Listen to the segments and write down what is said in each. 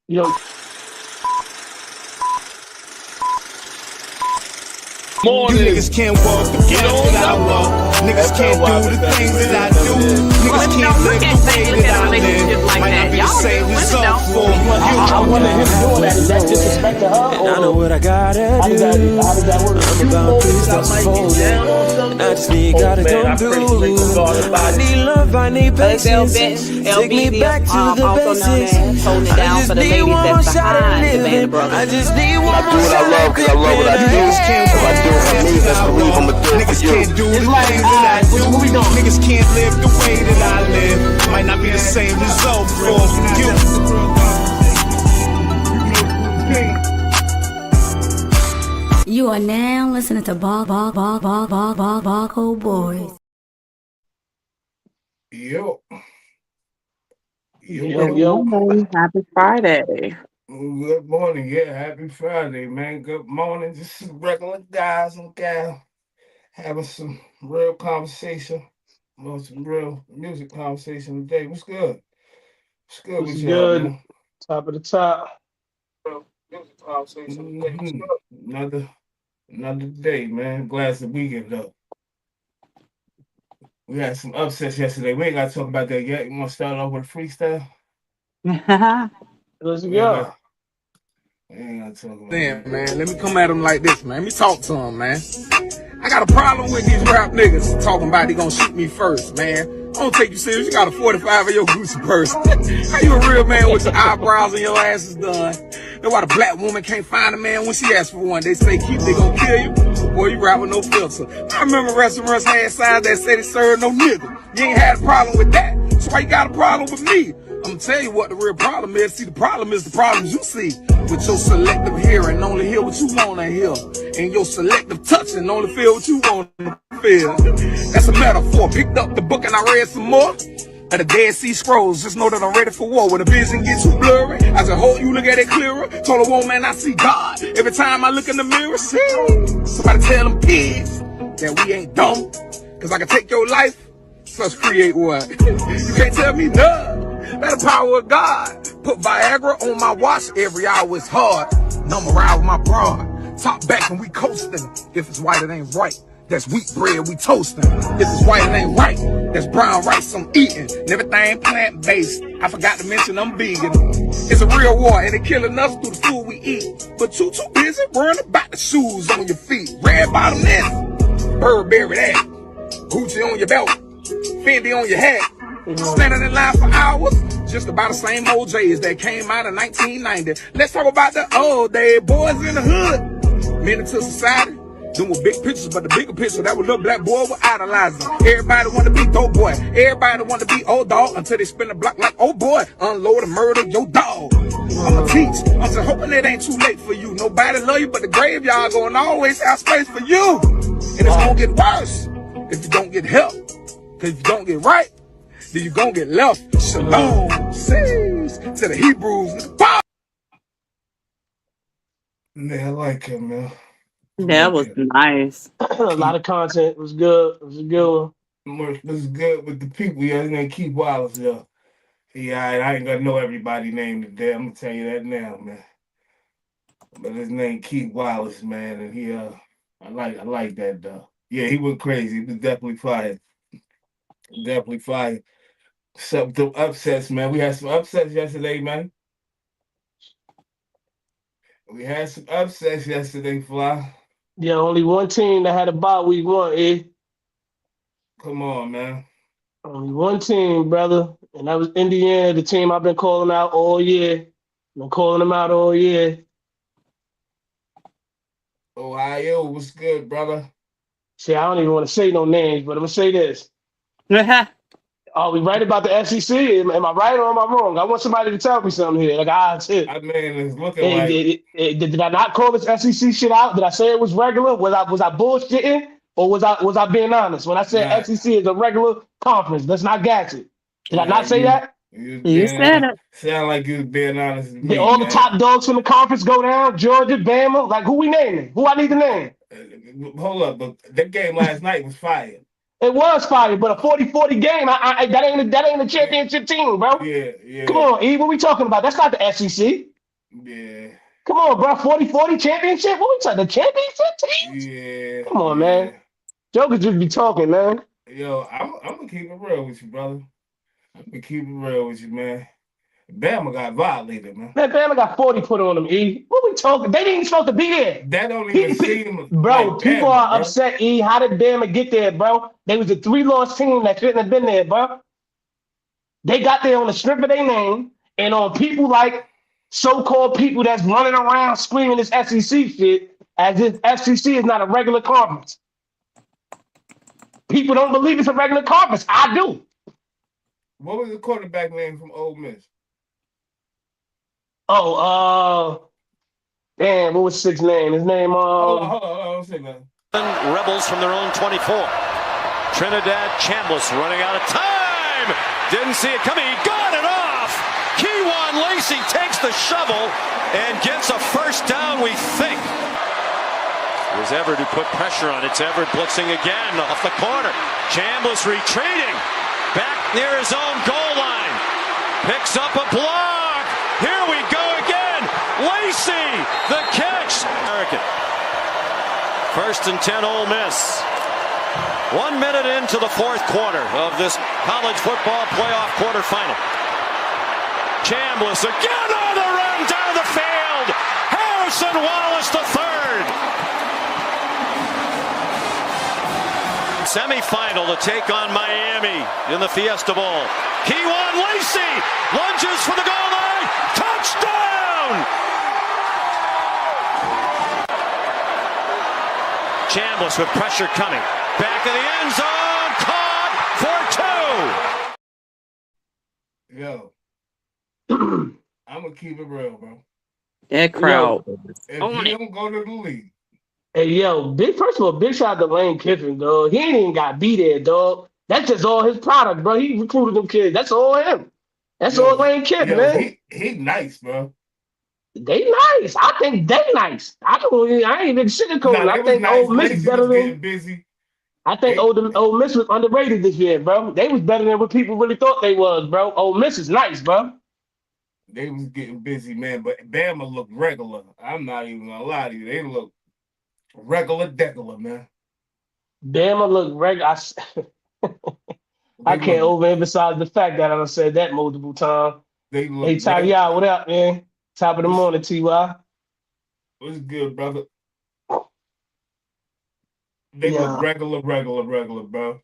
Yo, You Morning. niggas can't walk the You path don't that I know. walk. Niggas can't do the things that I do. Well, Niggas let me can't know. live Look the at way look that at a I relationship live. like Might not that. be the Y'all do. same Women result don't. for you. I wonder him doing that. Is that disrespect to her, And I know or what I gotta how do. does that work? I'm Few about moments peace, that I that's might get unfolding. down on And I something. just need Oh gotta man, I come pray straight to through. God I about it. need love, I need It's patience. LB, Take me back to the also known basics. as holding it I down just for the need ladies one more that's shot at behind the Band of living. Brothers. I just need I one do more what I shot love at because I love what pimping I a You do. niggas can't If walk I the do it for path me, that best I believe walk. I'ma do it for Niggas you. can't do It's the like, things that I alright, do. what we doing? Niggas can't live the way that I live. Might not be the same result for you. You are now listening to Barco Boys. Yo, Yo, Good yo. morning. Happy Friday. good morning. Yeah, happy Friday, man. Good morning. Just some regular guys and gals having some real conversation. Well, some real music conversation today. What's good? What's good What's with y'all, good? man? Top of the top. Music conversation today. What's good? Another day, man. Glad it's the weekend though. We had some upsets yesterday. We ain't gotta talk about that yet. You wanna start off with a freestyle? Let's We ain't go. got we ain't gotta talk about Then, that. man, let me come at them like this, man. Let me talk to them, man. I got a problem with these rap niggas talking about they gonna shoot me first, man. I don't take you serious. You got a 45 in your Gucci purse. How you a real man with your eyebrows and your ass is done? That's why the black woman can't find a man when she asks for one. They say keep, they gonna kill you. Boy, you rap with no filter. I remember restaurants had signs that said they serve no nigga. You ain't had a problem with that. So why you got a problem with me? I'm gonna tell you what the real problem is. See, the problem is the problems you see. With your selective hearing, only hear what you wanna hear. And your selective touching, only feel what you wanna feel. That's a metaphor. Picked up the book and I read some more. Of the Dead Sea Scrolls, just know that I'm ready for war. When the vision gets too blurry, I just hope you look at it clearer. Told a woman I see God. Every time I look in the mirror, see. Somebody tell them kids that we ain't dumb. Cause I can take your life, plus create what? You can't tell me none. That the power of God. Put Viagra on my watch every hour, it's hard. Number ride with my broad. Top back and we coasting. If it's white, it ain't right. That's wheat bread, we toasting. If it's white, it ain't right. That's brown rice, I'm eating. And everything plant-based. I forgot to mention I'm vegan. It's a real war, and they killing us through the food we eat. But you too busy worrying about the shoes on your feet. Red bottom this, Burberry that. Gucci on your belt, Fendi on your hat. Standing in line for hours, just about the same old J's that came out in 1990. Let's talk about the old day, boys in the hood. Men into society, them with big pictures, but the bigger picture, that was little black boy was idolizing. Everybody want to be dope boy, everybody want to be old dog, until they spin the block like, oh boy, unload and murder your dog. I'ma teach, I'm just hoping it ain't too late for you. Nobody love you, but the graveyard gonna always have space for you. And it's gonna get worse if you don't get help. Cause if you don't get right, then you gonna get left. Shalom, says to the Hebrews. Yeah, I like it, man. I That like was it. nice. A lot Keep of content. It was good. It was a good one. was good with the people. Yeah, his name Keith Wallace, yeah. Yeah, I ain't gonna know everybody's name today. I'm gonna tell you that now, man. But his name Keith Wallace, man, and I like that though. Yeah, he went crazy. He was definitely fire. Definitely fire. Some the upsets, man. We had some upsets yesterday, man. We had some upsets yesterday, Fly. Yeah, only one team that had a bye week one, eh? Come on, man. Only one team, brother. And that was Indiana, the team I've been calling out all year. Been calling them out all year. Ohio, what's good, brother? See, I don't even want to say no names, but I'm gonna say this. Are we right about the SEC? Am I right or am I wrong? I want somebody to tell me something here. Like, I mean, it's looking like did I not call this SEC shit out? Did I say it was regular? Was I bullshitting? Or was I being honest? When I said nah, SEC is a regular conference, let's not gas it. Did I nah. not say that? You You being said honest. it. Sound like you was being honest with Did me, all the man. top dogs from the conference go down? Georgia, Bama? Like, who we naming? Who I need to name? Hold up, but that game last night was fire. It was fire, but a 40-40 game, that ain't a championship team, bro. Yeah, Come yeah. on, E, what we talking about? That's not the SEC. Yeah. Come on, bro. 40-40 championship? What we talking? The championship teams? Yeah. Come on, Yeah. man. Jokers just be talking, man. Yo, I'm gonna keep it real with you, brother. I'm gonna keep it real with you, man. Bama got violated, man. Man, Bama got 40 put on them, E. What we talking? They didn't even supposed to be there. That don't even seem Bro, like people Bama, are bro. upset, E. How did Bama get there, bro? They was a 3-loss team that shouldn't have been there, bro. They got there on the strength of their name and on people like so-called people that's running around screaming this SEC shit as if SEC is not a regular conference. People don't believe it's a regular conference. I do. What was the quarterback name from Ole Miss? Damn, what was Six's name? His name, Hold on, say that. Rebels from their own 24. Trinidad Chambliss running out of time. Didn't see it coming. He got it off. Keywan Lacey takes the shovel and gets a first down, we think. It was Everett who put pressure on it. It's Everett blitzing again off the corner. Chambliss retreating. Back near his own goal line. Picks up a block. Here we go again. Lacey, the catch. American. 1st and 10 Ole Miss. 1 minute into the 4th quarter of this college football playoff quarterfinal. Chambliss again on the run down the field. Harrison Wallace III. Semi-final to take on Miami in the Fiesta Bowl. Keywan Lacey lunges for the goal line. Touchdown! Chambliss with pressure coming. Back in the end zone. Caught for 2. Yo. I'm gonna keep it real, bro. That crowd. If he don't go to the league. Hey, yo, first of all, big shout out to Lane Kiffin, dog. He ain't even got to be there, dog. That's just all his product, bro. He recruited them kids. That's all him. That's all Lane Kiffin, man. He nice, bro. They nice. I think they nice. I ain't even sugarcoating. I think Ole Miss is better than. Busy. I think Ole Miss was underrated this year, bro. They was better than what people really thought they was, bro. Ole Miss is nice, bro. They was getting busy, man. But Bama looked regular. I'm not even gonna lie to you. They look regular, man. Bama look regular. I can't overemphasize the fact that I done said that multiple times. Hey, Ty, what up, man? Top of the morning, T.Y. What's good, brother? They look regular, bro.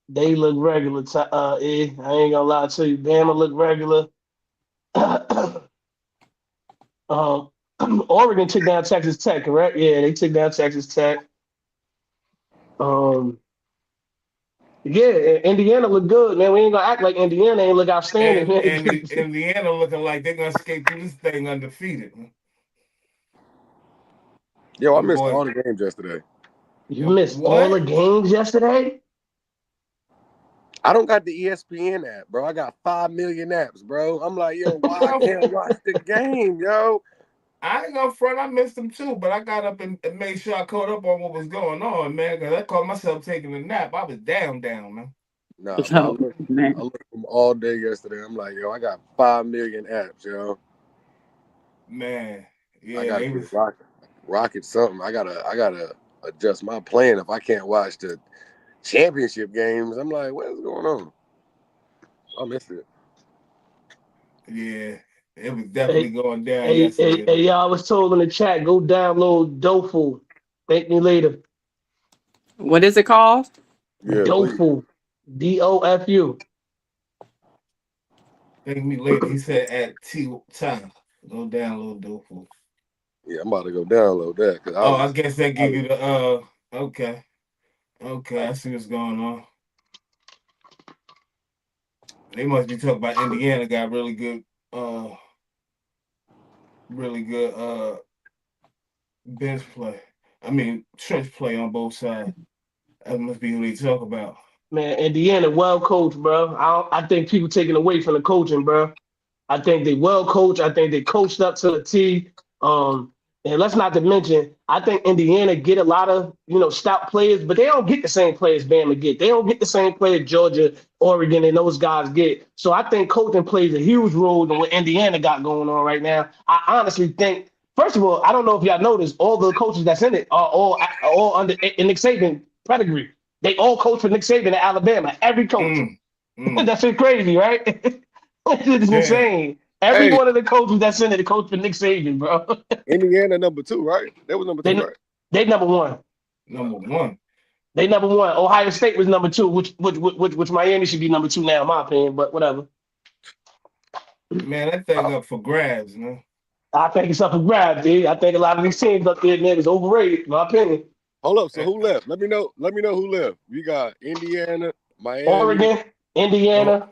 They look regular, I ain't gonna lie to you. Bama look regular. Oregon took down Texas Tech, correct? Yeah, they took down Texas Tech. Yeah, Indiana look good, man. We ain't gonna act like Indiana ain't look outstanding. And Indiana looking like they're gonna escape through this thing undefeated. Yo, I missed all the games yesterday. You missed all the games yesterday? I don't got the ESPN app, bro. I got 5 million apps, bro. I'm like, yo, why I can't watch the game, yo? I ain't gonna front, I missed them too, but I got up and made sure I caught up on what was going on, man, because I caught myself taking a nap. I was down, man. Nah, I looked them all day yesterday. I'm like, yo, I got 5 million apps, yo. Man, yeah, I gotta get rocket something. I gotta adjust my plan if I can't watch the championship games. I'm like, what is going on? I missed it. Yeah. It was definitely going down yesterday. Hey, y'all, I was told in the chat, go download Dofu. Thank me later. What is it called? Yeah, Dofu. DOFU. Thank me later. He said at time. Go download Dofu. Yeah, I'm about to go download that. I guess that give you the okay. Okay, I see what's going on. They must be talking about Indiana got really good bench play. I mean, trench play on both sides. That must be who they talk about. Man, Indiana well coached, bro. I think people taking away from the coaching, bro. I think they well coached. I think they coached up to the T. And And let's not to mention, I think Indiana get a lot of, stout players, but they don't get the same players Bama get. They don't get the same players Georgia, Oregon, and those guys get. So I think coaching plays a huge role in what Indiana got going on right now. I honestly think, first of all, I don't know if y'all noticed, all the coaches that's in it are all under Nick Saban pedigree. They all coach for Nick Saban at Alabama. Every coach. That's shit crazy, right? It's insane. Every Hey, one of the coaches that's in it, the coach for Nick Saban, bro. Indiana number 2, right? That was number 2, right? They number one. Number 1. They number one. Ohio State was number 2, which Miami should be number 2 now, in my opinion. But whatever. Man, that thing up for grabs, man. I think it's up for grabs, dude. I think a lot of these teams up there, man, is overrated, in my opinion. Hold up. So who left? Let me know who left. We got Indiana, Miami, Oregon, Indiana,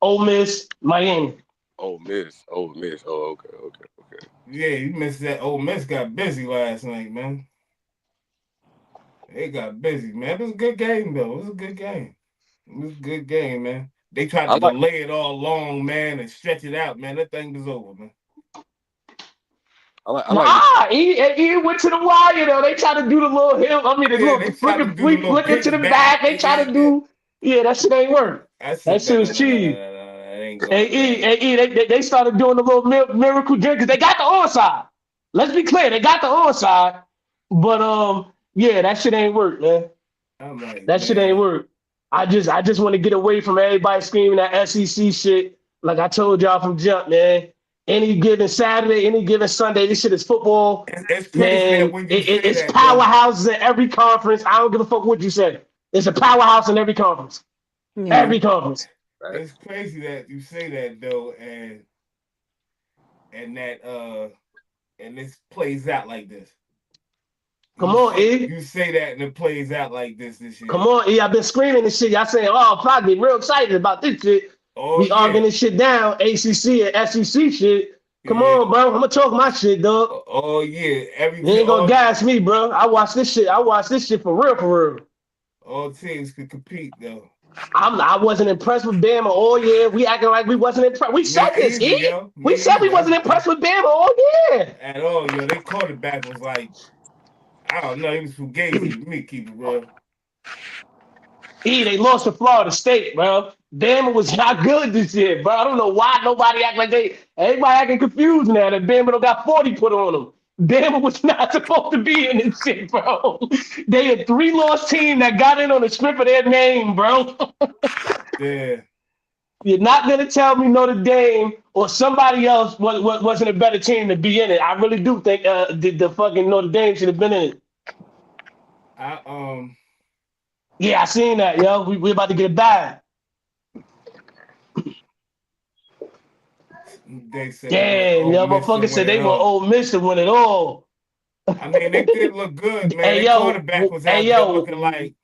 Ole Miss, Miami. Ole Miss. Oh, okay. Yeah, you missed that. Ole Miss got busy last night, man. They got busy, man. It was a good game, though. It was a good game, man. They tried to delay it all long, man, and stretch it out, man. That thing was over, man. He went to the wire, though. They tried to do the little hill. I mean, the little flick into the back. They try to do. Yeah, that shit ain't work. That shit was cheese. They started doing the little miracle drink because they got the onside. Let's be clear, they got the onside, but yeah, that shit ain't work, man. That shit ain't work. I just want to get away from everybody screaming that SEC shit. Like I told y'all from jump, man. Any given Saturday, any given Sunday, this shit is football. It's man. It's powerhouses in every conference. I don't give a fuck what you say. It's a powerhouse in every conference. Every conference. It's crazy that you say that though, and this plays out like this. Come on, E. You say that and it plays out like this year. Come on, E. I've been screaming this shit. Y'all saying, oh, I get real excited about this shit. We arguing this shit down, ACC and SEC shit. Come on, bro. I'm gonna talk my shit, dog. Oh yeah, you ain't gonna gas me, bro. I watch this shit for real. All teams could compete though. I wasn't impressed with Bama all year. We acting like we wasn't impressed. We said this, E. We said we wasn't impressed with Bama all year. At all, yo. Their quarterback was like, I don't know, he was fugazi. Me keep it real. E, they lost to Florida State, bro. Bama was not good this year, bro. I don't know why nobody act like everybody acting confused now that Bama don't got 40 put on them. Bama was not supposed to be in this shit, bro. They a 3-loss team that got in on the strip of their name, bro. Yeah. You're not going to tell me Notre Dame or somebody else wasn't a better team to be in it. I really do think the fucking Notre Dame should have been in it. Yeah, I seen that, yo. We about to get it back. They said, damn, yo, motherfucker said they were Ole Miss to win it all. I mean, they did look good, man. Hey, yo, quarterback was out there looking like.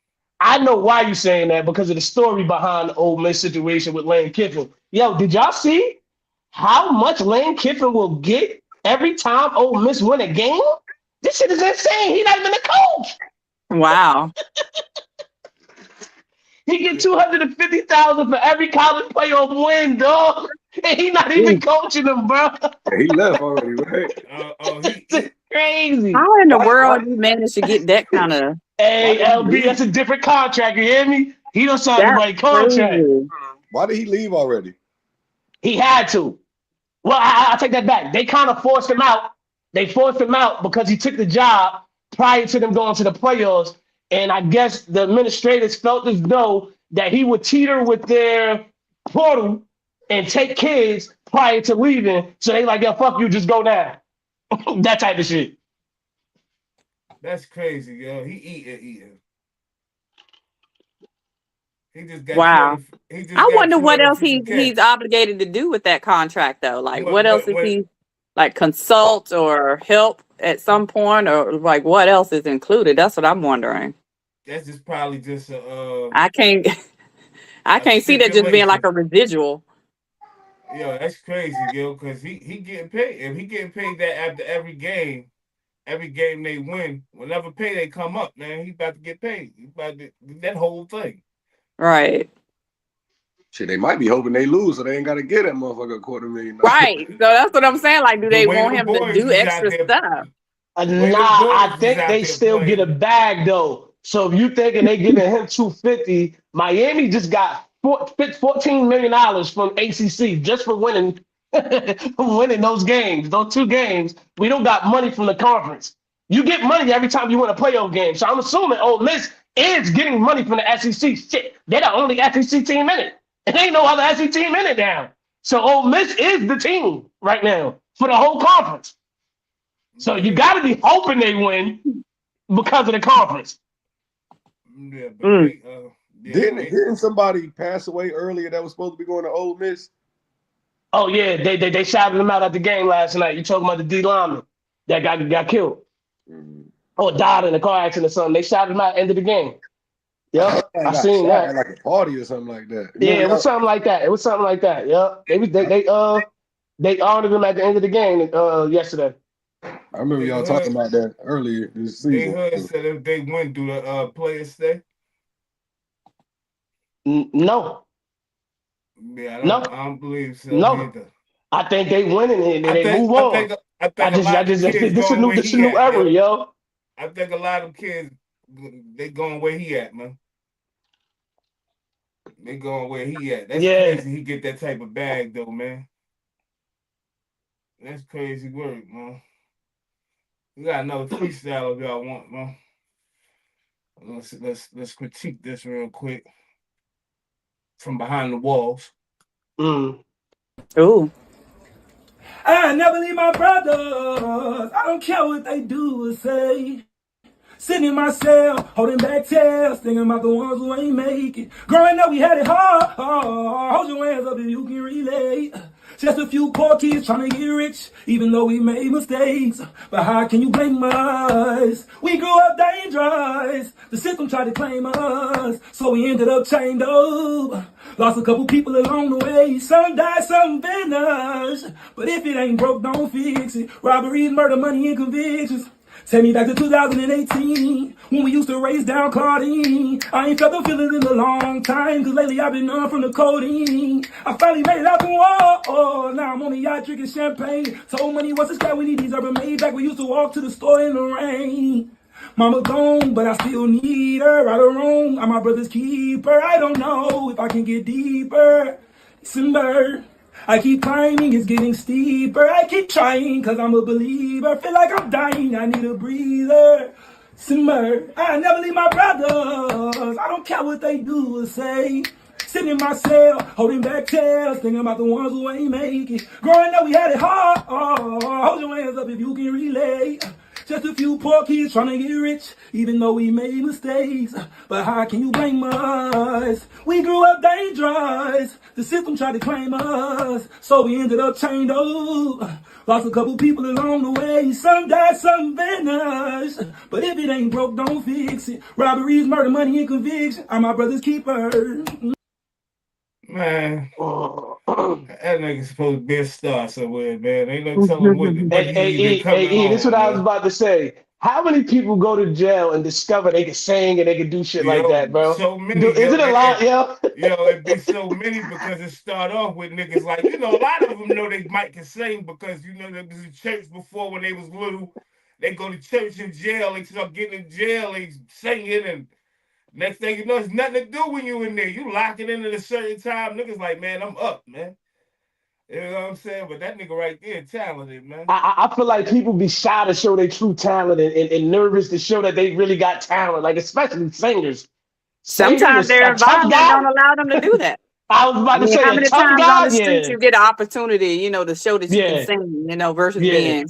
I know why you saying that because of the story behind the Ole Miss situation with Lane Kiffin. Yo, did y'all see how much Lane Kiffin will get every time Ole Miss win a game? This shit is insane. He's not even a coach. Wow. He get $250,000 for every college playoff win, dog. And he not even coaching them, bro. He left already, right? It's crazy. How in the world you managed to get that kind of? Hey, LB, that's a different contract. You hear me? He don't sign the right contract. Crazy. Why did he leave already? He had to. Well, I take that back. They kind of forced him out. They forced him out because he took the job prior to them going to the playoffs. And I guess the administrators felt as though that he would teeter with their portal and take kids prior to leaving. So they like, yo, fuck you, just go now. That type of shit. That's crazy, yo. He eating. He just got. Wow. I wonder what else he's obligated to do with that contract, though. Like, what else is he like consult or help at some point, or like what else is included? That's what I'm wondering. That's just probably just I can't see that just being like a residual. Yo, that's crazy, yo, because he getting paid. If he getting paid that after every game they win, whenever pay they come up, man, he about to get paid. He about to that whole thing. Right. Shit, they might be hoping they lose, so they ain't got to get that motherfucker $250,000. Right. So that's what I'm saying. Like, do they want him to do extra stuff? Nah, I think they still get a bag though. So if you thinking they giving him 250, Miami just got $14 million from ACC just for winning from winning those games, those 2 games. We don't got money from the conference. You get money every time you win a playoff game. So I'm assuming Ole Miss is getting money from the SEC. Shit, they're the only SEC team in it. And ain't no other SEC team in it now. So Ole Miss is the team right now for the whole conference. So you got to be hoping they win because of the conference. Yeah, but didn't somebody pass away earlier that was supposed to be going to Ole Miss? Oh yeah, they shouted him out at the game last night. You talking about the D lineman that got killed or died in a car accident or something? They shouted him out at the end of the game. Yep, I seen that. At like a party or something like that. Yeah, it was something like that. Yep, they honored him at the end of the game yesterday. I remember y'all talking about that earlier this season. They heard said if they went through the players stay. No. Yeah, I No. don't believe so. No. Either. I think they winning and they move on. This a new era, yo. I think a lot of them kids they going where he at, man. They going where he at. That's crazy. He get that type of bag though, man. That's crazy work, man. We got another freestyle if y'all want, man. Let's critique this real quick from behind the walls. Ooh. I never leave my brothers. I don't care what they do or say. Sitting in my cell, holding back tears, thinking about the ones who ain't make it. Growing up, we had it hard. Hold your hands up if you can relate. Just a few poor kids trying to get rich, even though we made mistakes. But how can you blame us? We grew up dangerous. The system tried to claim us, so we ended up chained up. Lost a couple people along the way. Some died, some vanished. But if it ain't broke, don't fix it. Robberies, murder, money, and convictions. Take me back to 2018, when we used to race down Claudine. I ain't felt the feelings in a long time, cause lately I've been numb from the codeine. I finally made it out the wall, now I'm on the yacht drinking champagne. Told money was a scrap, we need these urban made back. We used to walk to the store in the rain. Mama gone, but I still need her. Right or wrong, I'm my brother's keeper. I don't know if I can get deeper. December. I keep climbing, it's getting steeper. I keep trying, cause I'm a believer. Feel like I'm dying, I need a breather. Simmer, I never leave my brothers. I don't care what they do or say. Sitting in my cell, holding back tears, thinking about the ones who ain't make it. Growing up, we had it hard. Hold your hands up if you can relate. Just a few poor kids trying to get rich, even though we made mistakes. But how can you blame us? We grew up dangerous. The system tried to claim us, so we ended up chained up. Lost a couple people along the way. Some died, some vanished. But if it ain't broke, don't fix it. Robberies, murder, money, and conviction. I'm my brother's keeper. Man, that nigga's supposed to be a star somewhere, man. Ain't no telling what he coming on. This is what I was about to say. How many people go to jail and discover they can sing and they can do shit like that, bro? So many. Is it a lot, yo? It'd be so many because it start off with niggas like, a lot of them know they might can sing because, they was in church before when they was little. They go to church in jail, they start getting in jail, they singing, and next thing you know, it's nothing to do when you in there. You lock it in at a certain time. Niggas like, man, I'm up, man. You know what I'm saying? But that nigga right there, talented, man. I feel like people be shy to show their true talent and nervous to show that they really got talent, like especially singers. Sometimes their environment don't allow them to do that. I was about to say, how many times on the street you get an opportunity, to show that you can sing, versus being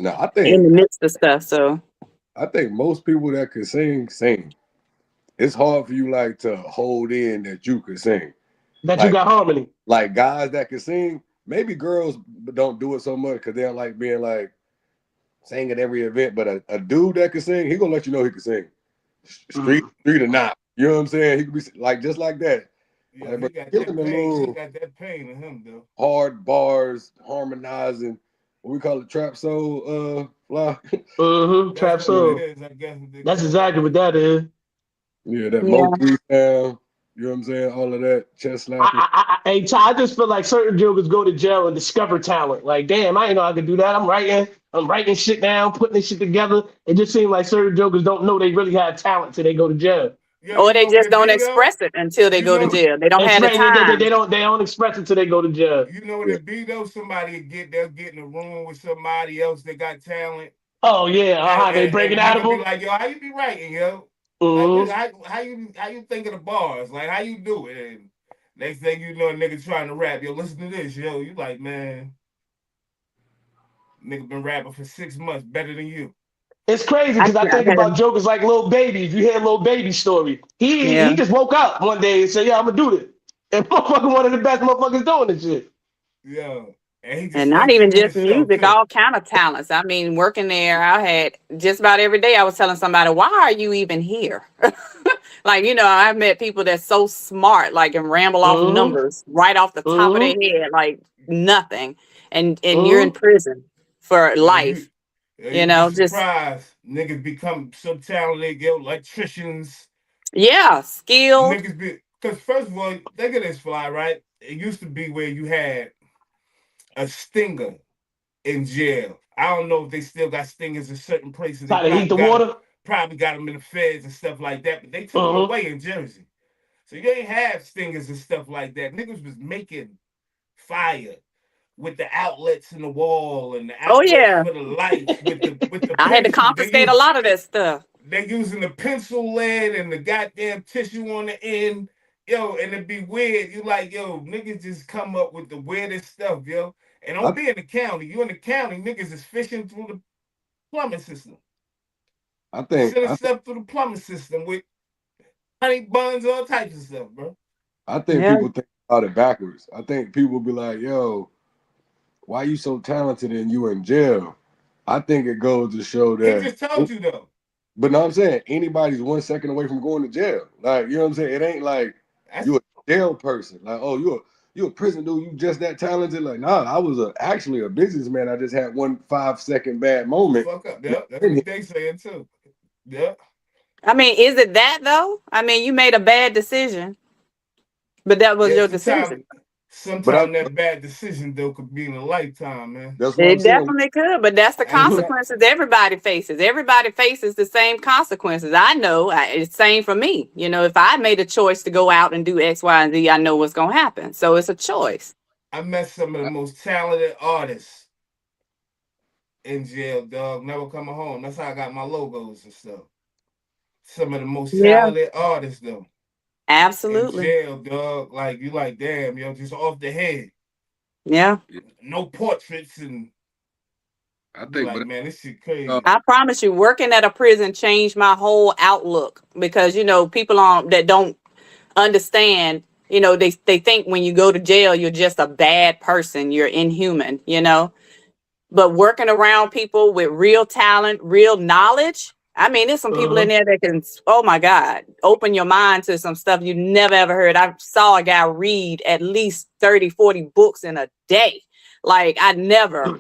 I think in the midst of stuff. So I think most people that can sing. It's hard for you to hold in that you could sing. That you got harmony. Like guys that can sing, maybe girls don't do it so much because they don't like being sing at every event. But a dude that can sing, he gonna let you know he can sing. Street or not. You know what I'm saying? He could be just like that. Yeah, he got that pain in him though. Hard bars, harmonizing. What we call it, trap soul, fly. Trap soul. That's exactly what that is. Yeah, that Motown sound. You know what I'm saying? All of that chest slapping. I just feel like certain jokers go to jail and discover talent. Like, damn, I ain't know I could do that. I'm writing. writing shit down, putting this shit together. It just seems like certain jokers don't know they really have talent till they go to jail. Yo, Or you they know what just it don't be though? express it until they You go to know, jail. They don't It's have the right. time. They don't express it till they go to jail. you know what it be though? They'll get in a room with somebody else that got talent, Oh yeah, and, they break and it the out of nigga be them. like, "Yo, how you be writing, yo? Like, what, Mm-hmm. how you think of the bars? Like, how you do it?" And next thing you know, a nigga trying to rap, yo, listen to this, yo. You like, man, nigga been rapping for 6 months, better than you. It's crazy I, because I I think had about a, jokers like Lil Baby. If you hear Lil Baby's story, he yeah. just woke up one day and said, "Yeah, I'm gonna do this." And motherfucker, one of the best motherfuckers doing this shit. Yo, and he And just not like even you on the just show music, too. all kind of talents. I mean, working there, I had just about every day I was telling somebody, why are you even here? Like, I've met people that's so smart, like, and ramble off Mm-hmm. numbers right off the top of their Mm-hmm. head, like nothing. And you're in Mm-hmm. prison for Yo, life, you'd be just, surprised. Niggas become so talented, yo, electricians. yeah, skilled. Niggas be because first of all, think of this fly, right? It used to be where you had a stinger in jail. I don't know if they still got stingers in certain places. They How to heat the water. probably got them in the feds and stuff like that, but they took them Mm-hmm. away in Jersey. So you ain't have stingers and stuff like that. Niggas was making fire with the outlets in the wall and the Oh, outlets yeah. for the lights with the I had to pencils. confiscate a lot of that stuff. They using the pencil lead and the goddamn tissue on the end. Yo, and it'd be weird. You like, yo, niggas just come up with the weirdest stuff, yo. And I, don't be in the county. You in the county, niggas is fishing through the plumbing system. I think Sending I think stuff through the plumbing system with honey buns, all types of stuff, bro. I think Yeah. people think about it backwards. I think people be like, "Yo, why you so talented and you in jail?" I think it goes to show He that. just told you though. But no, I'm saying anybody's 1 second away from going to jail. Like, you know what I'm saying? It ain't like That's you a jail person. Like, oh, you a prison dude. You just that talented. Like, nah, I was actually a businessman. I just had 1 5 second bad moment. fuck up. Now Yep, that's I'm in what they saying too. Yep. I mean, is it that though? I mean, you made a bad decision, but that was Yeah, your sometimes decision. But sometimes that bad decision though could be in a lifetime, man. that's what I'm It saying. definitely could, but that's the And consequences everybody faces. Everybody faces the same consequences. I know it's same for me. If I made a choice to go out and do X, Y, and Z, I know what's going to happen. So it's a choice. I met some of the most talented artists in jail, dog. Never coming home. That's how I got my logos and stuff. Some of the most Yeah, talented artists though in absolutely. jail, dog. Like you, like damn, yo, just off the head. Yeah. No portraits, and I be think, like, but man, this shit uh, crazy. I promise you, working at a prison changed my whole outlook because, people that don't understand, they think when you go to jail, you're just a bad person. You're inhuman. But working around people with real talent, real knowledge. I mean, there's some people in Mm-hmm. there that can, oh my God, open your mind to some stuff you never ever heard. I saw a guy read at least 30, 40 books in a day. Like I never,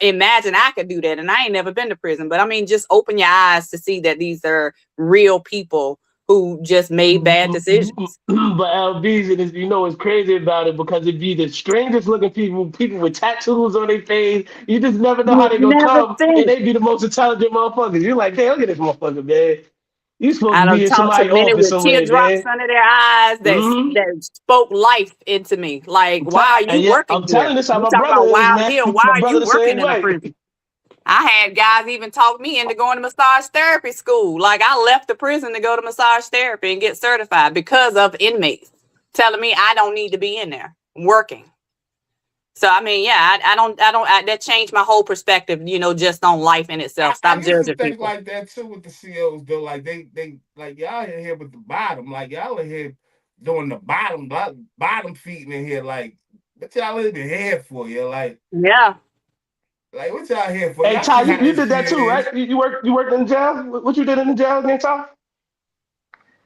imagine I could do that. And I ain't never been to prison, but I mean, just open your eyes to see that these are real people who just made bad decisions. But LB's it is, what's crazy about it because it be the strangest looking people with tattoos on their face. You just never know how You they gonna never come, and think. they be the most intelligent motherfuckers. You're like, hey, look at this motherfucker, man. You supposed I to be don't in talk to somebody's many office with somewhere, teardrops man. under their eyes Mm-hmm. that spoke life into me. Like, why are you And yeah, working I'm here? telling this how You my talk brother about is, wild man. here. Why My are brother you the same working in a way. prison? I had guys even talk me into going to massage therapy school. Like I left the prison to go to massage therapy and get certified because of inmates telling me I don't need to be in there working. So I mean, yeah, that changed my whole perspective, just on life in itself. I Stop used to judging think people. like that too with the COs though. Like they like y'all in here with the bottom. Like y'all in here doing the bottom feeding in here. Like what y'all in here for? You Yeah. like what y'all here for? Hey, Y'all see Ty, how you this did that shit too, is. right? You worked in jail. What you did in the jail again, Ty?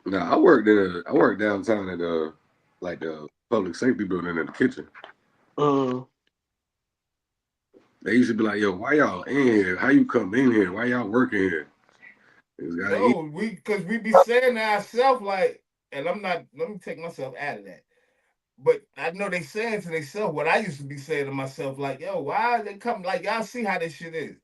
no, I worked downtown at like the public safety building in the kitchen. Mm. They used to be like, "Yo, why y'all in here? How you come in here? Why y'all working here? You gotta eat." No, because we be saying to ourselves like, and I'm not. Let me take myself out of that. But I know they saying to themselves what I used to be saying to myself, like, yo, why are they coming? Like, y'all see how this shit is.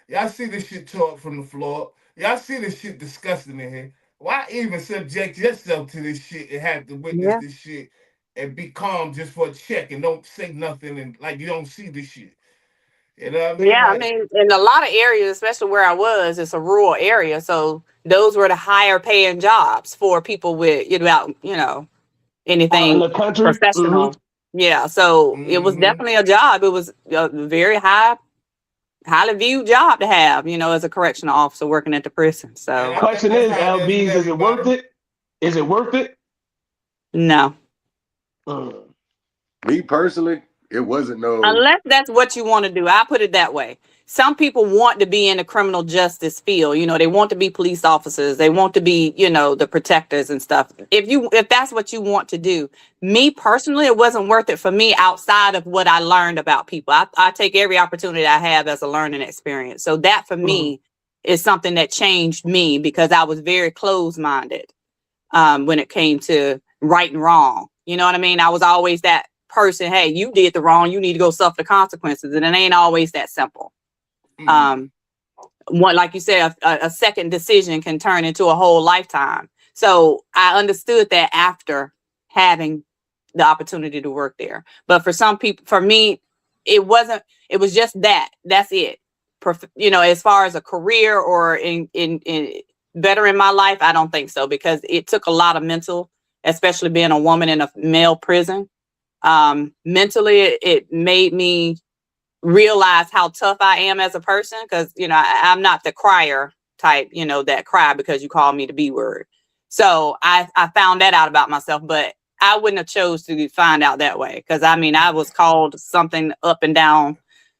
Y'all see this shit taught from the floor. Y'all see this shit disgusting in here. Why even subject yourself to this shit and have to witness Yeah. this shit and be calm just for a check and don't say nothing and like you don't see this shit? You know what I mean? Yeah, I Like, mean, in a lot of areas, especially where I was, it's a rural area, so those were the higher paying jobs for people with, Out in anything the country. professional. Yeah, so it was mm-hmm. definitely a job. It was a very highly viewed job to have, as a correctional officer working at the prison. And So I think Question that's is, how it is with LBs, is it worth everybody. it? Is it worth it? no. Mm. Me personally, it wasn't no. Unless that's what you want to do. I put it that way. Some people want to be in the criminal justice field. They want to be police officers. They want to be, the protectors and stuff. If that's what you want to do. Me personally, it wasn't worth it for me outside of what I learned about people. I take every opportunity I have as a learning experience. So that for me is something that changed me because I was very closed-minded when it came to right and wrong. You know what I mean? I was always that person, hey, you did the wrong, you need to go suffer the consequences. And it ain't always that simple. Mm. One, like you said, a second decision can turn into a whole lifetime. So I understood that after having the opportunity to work there. But for some people, for me, it wasn't, it was just that's it. As far as a career or in better in my life, I don't think so, because it took a lot of mental, especially being a woman in a male prison. Mentally, it made me realize how tough I am as a person, because I'm not the crier type, that cry because you call me the B word. So I found that out about myself, but I wouldn't have chose to find out that way, because I was called something up and down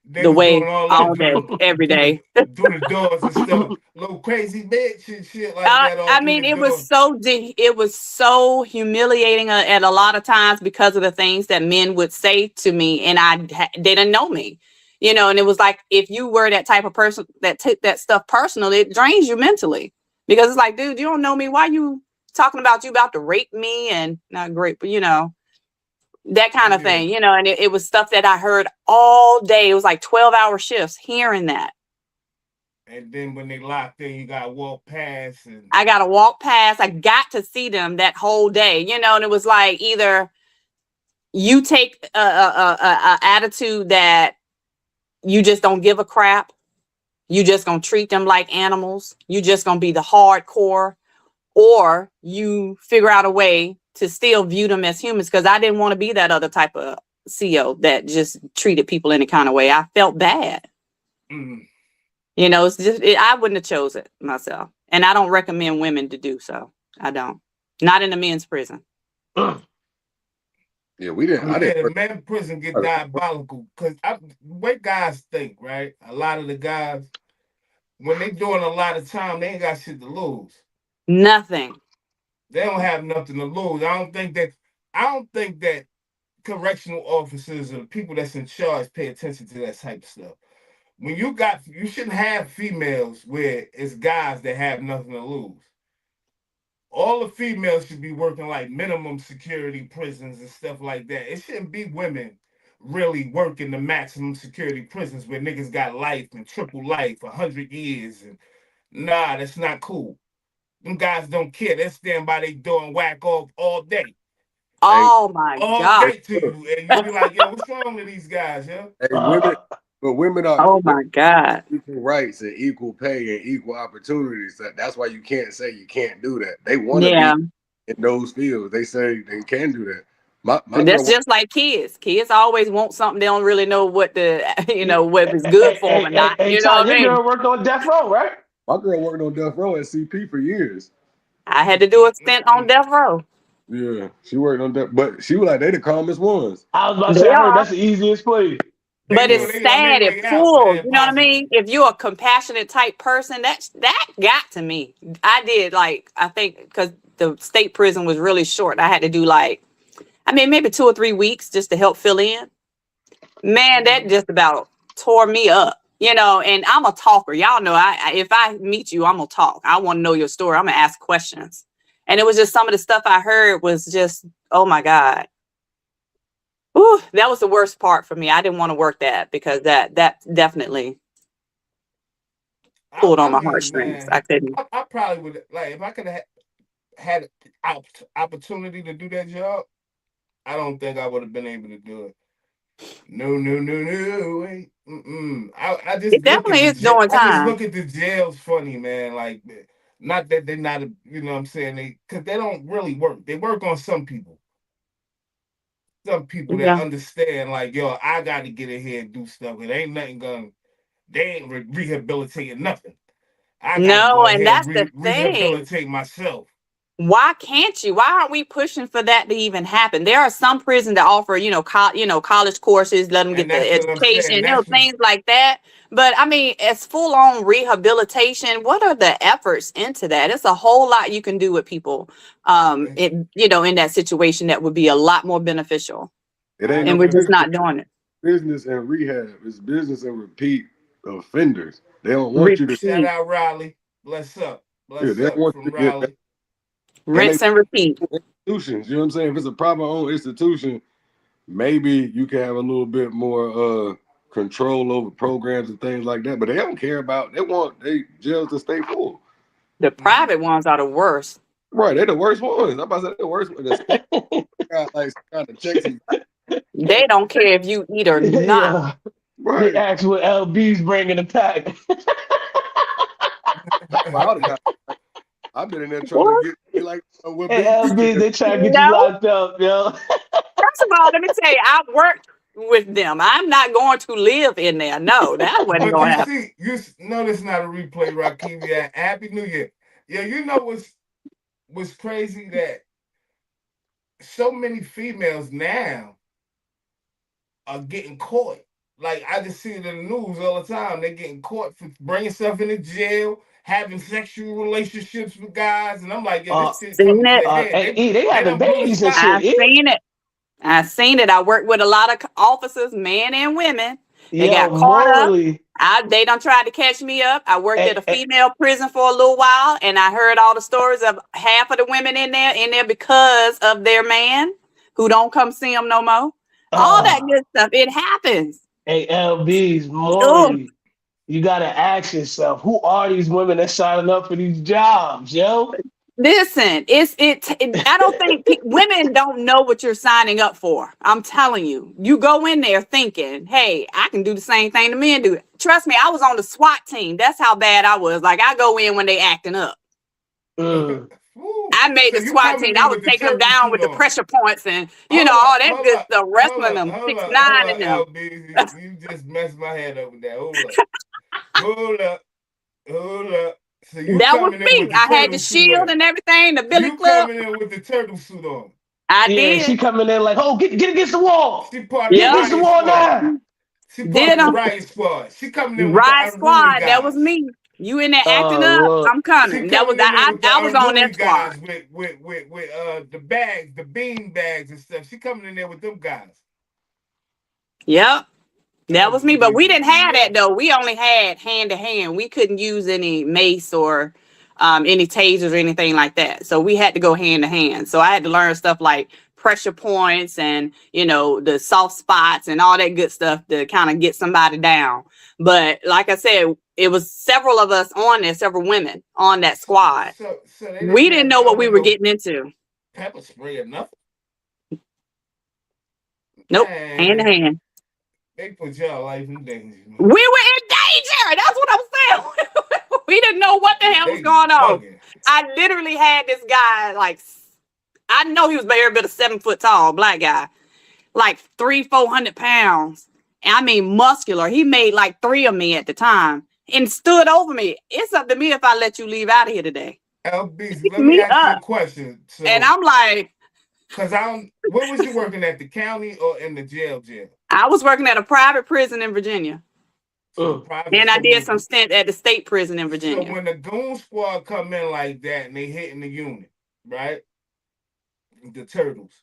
They the was way doing all that all day, through every day. through the doors and stuff. Little crazy bitch and shit like that all through the It door. was it was so humiliating at a lot of times because of the things that men would say to me, and they didn't know me, and it was like, if you were that type of person that took that stuff personal, it drains you mentally, because it's like, dude, you don't know me. Why you talking about you about to rape me? And not great, but that kind of Yeah. thing, and it was stuff that I heard all day. It was like 12-hour shifts hearing that. And then when they locked in, you gotta walk past and I got to walk past. I got to see them that whole day, and it was like, either you take a attitude that you just don't give a crap. You just going to treat them like animals. You just going to be the hardcore, or you figure out a way to still view them as humans. Cause I didn't want to be that other type of CO that just treated people any kind of way. I felt bad. mm. It's just, I wouldn't have chose it myself. And I don't recommend women to do so. I don't. Not in a men's prison. Yeah, we didn't. I Yeah, the didn't. men prison get diabolical because the way guys think, right? A lot of the guys, when they doing a lot of time, they ain't got shit to lose. Nothing. They don't have nothing to lose. I don't think that correctional officers or the people that's in charge pay attention to that type of stuff. When you shouldn't have females where it's guys that have nothing to lose. All the females should be working like minimum security prisons and stuff like that. It shouldn't be women really working the maximum security prisons where niggas got life and triple life, 100 years. And nah, that's not cool. Them guys don't care. They stand by their door and whack off all day. Hey, Oh my All God. day to you. And you be like, yo, what's wrong with these guys, yo? hey, women, but women are Oh my God. equal rights and equal pay and equal opportunities. That's why you can't say you can't do that. They want to be Yeah. in those fields. They say they can do that. My That's girl, just like kids. Kids always want something. They don't really know what what is good for them or not. Hey, You know Ty, what I your mean? girl worked on death row, right? my girl worked on death row at CP for years. I had to do a stint on death row. Yeah, she worked on death, but she was like they the calmest ones. I was about to They say, I heard are. that's the easiest place. They But know it's they on their sad. way It out, pulls. man, You know what I possibly. mean? If you're a compassionate type person, that got to me. I did, like, I think because the state prison was really short. I had to do maybe 2 or 3 weeks just to help fill in. Man, that just about tore me up. And I'm a talker. Y'all know, if I meet you, I'm gonna talk. I want to know your story. I'm gonna ask questions. And it was just some of the stuff I heard was just, oh my God. Ooh, that was the worst part for me. I didn't want to work that, because that definitely pulled on I my mean, heartstrings. man, I couldn't. I probably would like if I could have had opportunity to do that job. I don't think I would have been able to do it. No, no, no, no. Wait. I just It look at definitely is doing I just time. look at the jails funny, man. Like, not that they're not, you know what I'm saying? Because they don't really work. They work on some people. Some people that Yeah. understand, like, yo, I got to get in here and do stuff. It ain't nothing going. They ain't rehabilitating nothing. I got to No, go and ahead and that's the thing. rehabilitate myself. Why can't you? Why aren't we pushing for that to even happen? There are some prisons that offer, college courses, let them And get the that's what I'm saying. education, That's what, things like that. But I mean, as full on rehabilitation, what are the efforts into that? It's a whole lot you can do with people, in that situation that would be a lot more beneficial. It ain't And no we're just business, not doing it. business and rehab. It's business and repeat offenders. They don't want you to. shout Repeat, out Raleigh. Bless up. Yeah, Bless they don't up want from you to get. Raleigh. And they rinse and repeat. institutions. You know what I'm saying? If it's a private owned institution, maybe you can have a little bit more control over programs and things like that. But they don't care about. They want they jails to stay full. The private ones are the worst. Right, they're the worst ones. I'm about to say they're the worst ones. The state got like kind of checks and They don't care if you eat or not. Yeah. They right. asked what LB's bringing the pack. Well, I've been in there trying to What? get me like what Hey, big picture. LB, they trying to get you No. locked up, yo. First of all, let me tell you, I worked with them. I'm not going to live in there. No, that wasn't But going you to happen. see, you know this not a replay, Rakim. Yeah, Happy New Year. Yeah, you know what's crazy that so many females now are getting caught. Like I just see it in the news all the time. They're getting caught for bringing stuff into jail, having sexual relationships with guys, and I'm like, yo, this shit Seen coming to it. the head. Hey, E, they They having done put a babies and stop. shit, I've E. seen it. I've seen it. I worked with a lot of officers, men and women. They Yo, got caught up. morally. They done tried to catch me up. I worked at a Hey, female prison for a little while, and I heard all the stories of half of the women in there because of their man who don't come see them no more. All that good stuff. It happens. hey, LB's Ugh. morally. You gotta ask yourself, who are these women that's signing up for these jobs, yo? Listen, I don't think women don't know what you're signing up for. I'm telling you, you go in there thinking, "Hey, I can do the same thing the men do." Trust me, I was on the SWAT team. That's how bad I was. Like I go in when they acting up. Mm. I made So the you SWAT team. coming I in was with the taking them turtle down suit with the on? pressure points and all that good stuff, wrestling them Hold 6'9" up, and them. LB. You just messed my head up with that. Hold up, hold up. So you That was coming in me. with the I had turtle the suit shield on? and everything, the Billy You Club. coming in with the turtle suit on? I Yeah, did. she coming in like, oh, get against the wall. She part of the Get Yep. against the riot wall squad. now. She part Did of the them. riot squad. She coming in with the Right unruly squad. That was guys. me. You in there acting Oh, up? Lord. I'm She coming. That was coming in there with the I was on unruly that squad. guys with the bags, the bean bags and stuff. She coming in there with them guys. Yep. That was me. But we didn't Unbelievable, have that yo. though. We only had hand to hand. We couldn't use any mace or any tasers or anything like that. So we had to go hand to hand. So I had to learn stuff like pressure points and the soft spots and all that good stuff to kind of get somebody down. But like I said, it was several of us on there, several women on that squad. So they We didn't have know what y'all we with were no getting into. pepper spray or nothing. Nope. Hand to Man, hand. they put y'all life in danger, We man. were in danger. That's what I'm saying. We didn't know what the hell was They going on. bugging. I literally had this guy, like, I know he was every bit of 7 foot tall, black guy, like 400 pounds. I mean, muscular. He made like 3 of me at the time and stood over me. It's up to me if I let you leave out of here today. LB, Pick let me me ask you a up. question. And So, I'm like, cause where was you working at? The county or in the jail? I was working at a private prison in Virginia. So private. And I So did some stint at the state prison in so Virginia. when the goon squad come in like that and they hitting the unit, right? The turtles.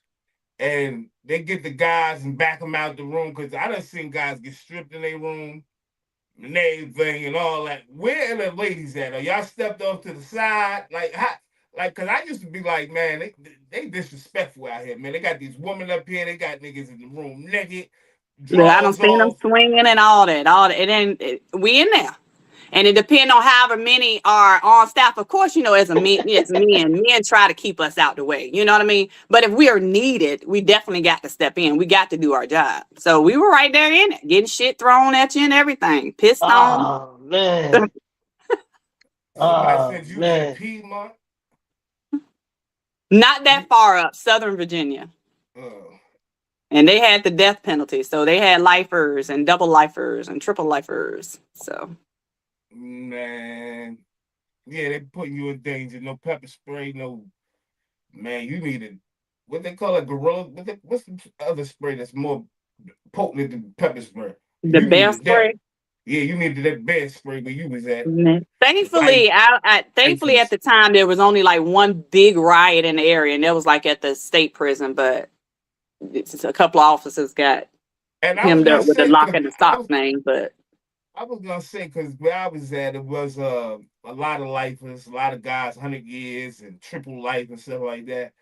And they get the guys and back them out the room because I done seen guys get stripped in their room and everything and all that. Where are the ladies at? Are y'all stepped off to the side? Like how? Like, cause I used to be like, man, they disrespectful out here, man. They got these women up here, they got niggas in the room naked, Yeah, I don't drawers see them off. swinging and all that. All that. We in there. And it depends on however many are on staff. Of course, you know, as men try to keep us out the way. You know what I mean? But if we are needed, we definitely got to step in. We got to do our job. So we were right there in it, getting shit thrown at you and everything. Pissed on. Oh man. Somebody Oh said you was in man. Piedmont. Not that far up, Southern Virginia. Oh. And they had the death penalty. So they had lifers and double lifers and triple lifers. So. Man. Yeah, they putting you in danger. No pepper spray, no. Man, you needed, what they call it, gorilla? What's the other spray that's more potent than pepper spray? The You bear needed spray? that. Yeah, you needed that bear spray where you was at. Thankfully, thankfully at the time there was only like one big riot in the area, and that was like at the state prison. But it's a couple of officers got hemmed up with the lock and the stock name. But I was gonna say, because where I was at, it was a lot of lifers, a lot of guys, 100 years and triple life and stuff like that.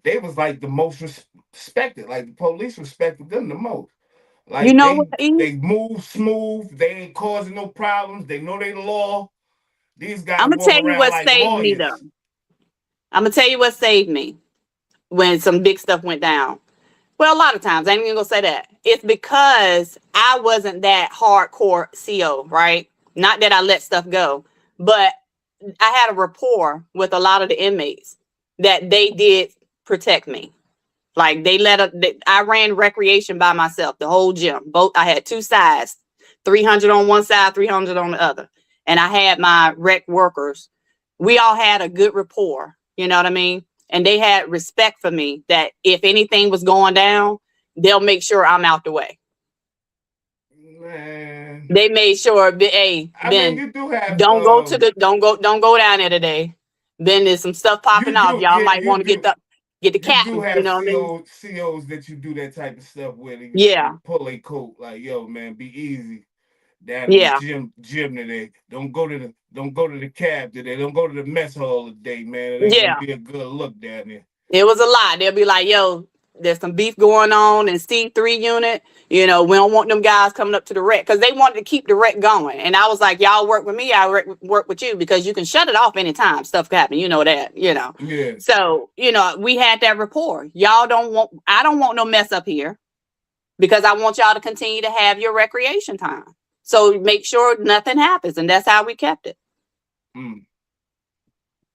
They was like the most respected. Like the police respected them the most. Like you know they move smooth. They ain't causing no problems. They know they law. These guys I'm gonna walk tell you around what like saved lawyers. me though. I'm gonna tell you what saved me when some big stuff went down. Well, a lot of times I ain't even gonna say that. It's because I wasn't that hardcore CO, right? Not that I let stuff go, but I had a rapport with a lot of the inmates that they did protect me. Like I ran recreation by myself, the whole gym. I had two sides, 300 on one side, 300 on the other. And I had my rec workers. We all had a good rapport. You know what I mean? And they had respect for me that if anything was going down, they'll make sure I'm out the way. Man. They made sure, hey, Ben, you do have, don't go down there today. Ben, there's some stuff popping off. Y'all might want to get the captain. You do have you know what I mean? COs that you do that type of stuff with. Yeah. Pull a coat like, yo, man, be easy. Down in the gym today. Don't go to the cab today. Don't go to the mess hall today, man. It ain't gonna be a good look down there. It was a lot. They'll be like, yo, there's some beef going on in C3 unit. You know, we don't want them guys coming up to the rec because they wanted to keep the rec going. And I was like, y'all work with me, I work with you because you can shut it off anytime stuff can happen. You know that, you know. Yeah. So, you know, we had that rapport. I don't want no mess up here because I want y'all to continue to have your recreation time. So make sure nothing happens. And that's how we kept it. Man,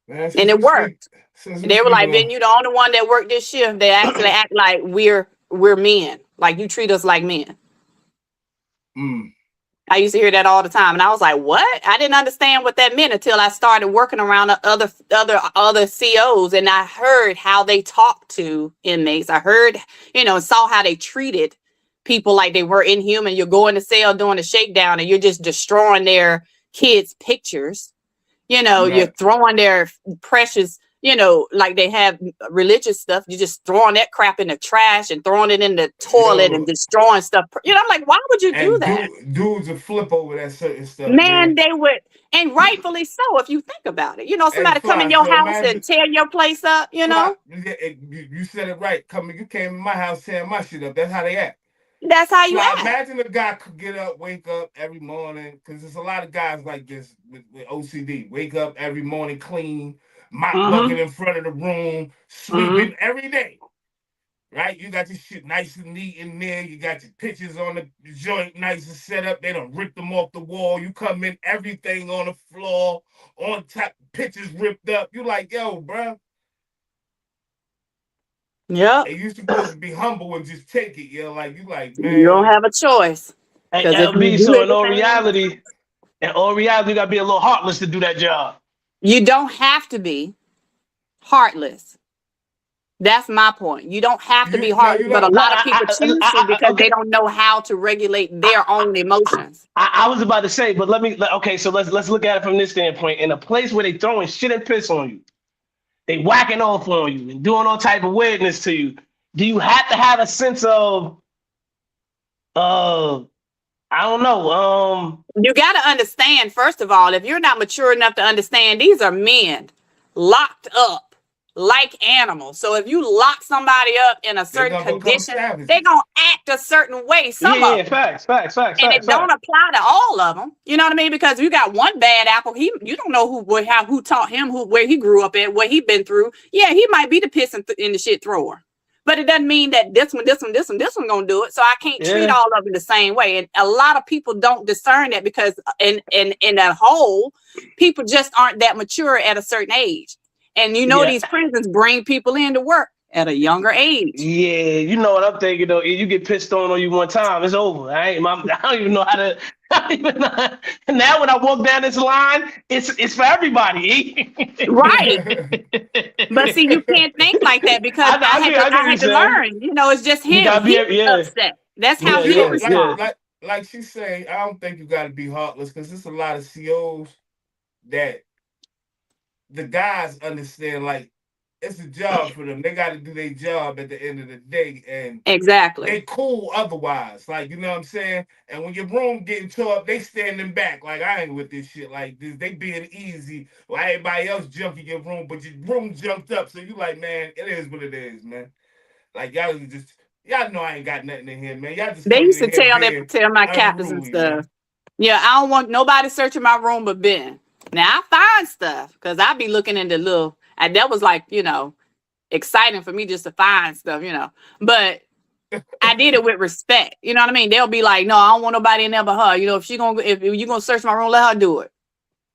and it worked. They were like, Ben, you're the only one that worked this shift. They actually act like we're men. Like you treat us like men. I used to hear that all the time. And I was like, what? I didn't understand what that meant until I started working around other COs. And I heard how they talked to inmates. I heard, you know, saw how they treated people like they were inhuman. You're going to cell doing a shakedown and you're just destroying their kids' pictures. You know, You're throwing their precious, you know, like they have religious stuff. You're just throwing that crap in the trash and throwing it in the toilet and destroying stuff. You know, I'm like, why would you do that? Dudes would flip over that certain stuff. Man, they would. And rightfully so, if you think about it. You know, somebody come in your house and tear your place up, you know? You said it right. You came in my house tearing my shit up. That's how they act. That's how you act. Imagine a guy could wake up every morning, because there's a lot of guys like this with OCD. Wake up every morning clean, mop bucket in front of the room, sweeping every day. Right? You got your shit nice and neat in there. You got your pictures on the joint nice and set up. They done ripped them off the wall. You come in, everything on the floor, on top, pictures ripped up. You like, yo, bro. Yeah. And you're supposed to be humble and just take it. You like, man. You don't have a choice. Hey, LB, so in all reality, you gotta be a little heartless to do that job. You don't have to be heartless. That's my point. You don't have to be heartless, but a lot of people choose to because they don't know how to regulate their own emotions. I was about to say, but so let's look at it from this standpoint. In a place where they throwing shit and piss on you, they whacking off on you and doing all type of weirdness to you. Do you have to have a sense of, I don't know. You got to understand, first of all, if you're not mature enough to understand, these are men locked up like animals. So if you lock somebody up in a certain condition, they're gonna act a certain way. Some of them. Facts. And it don't apply to all of them. You know what I mean? Because you got one bad apple, you don't know who taught him, where he grew up at, what he been through. Yeah, he might be the piss in the shit thrower, but it doesn't mean that this one gonna do it. So I can't treat all of them the same way. And a lot of people don't discern that because in that whole, people just aren't that mature at a certain age. And these prisons bring people in to work at a younger age. Yeah, you know what I'm thinking though. If you get pissed on you one time, it's over. I don't even know how to. Now when I walk down this line, it's for everybody. Right. But see, you can't think like that because I had to learn. It's just him. He's upset. That's how he responds. Like she say, I don't think you got to be heartless because there's a lot of COs that the guys understand. Like, it's a job for them. They got to do their job at the end of the day, and exactly they cool otherwise. Like, you know what I'm saying? And when your room getting tore up, they standing back. Like, I ain't with this shit. Like this, they being easy. While everybody else jumped in your room, but your room jumped up. So you like, man, it is what it is, man. Like y'all know I ain't got nothing in here, man. Y'all just they used to tell my captains and stuff. Man. Yeah, I don't want nobody searching my room but Ben. Now I find stuff because I be looking in the little. And that was like, exciting for me just to find stuff, But I did it with respect. You know what I mean? They'll be like, no, I don't want nobody in there but her. If you're gonna search my room, let her do it.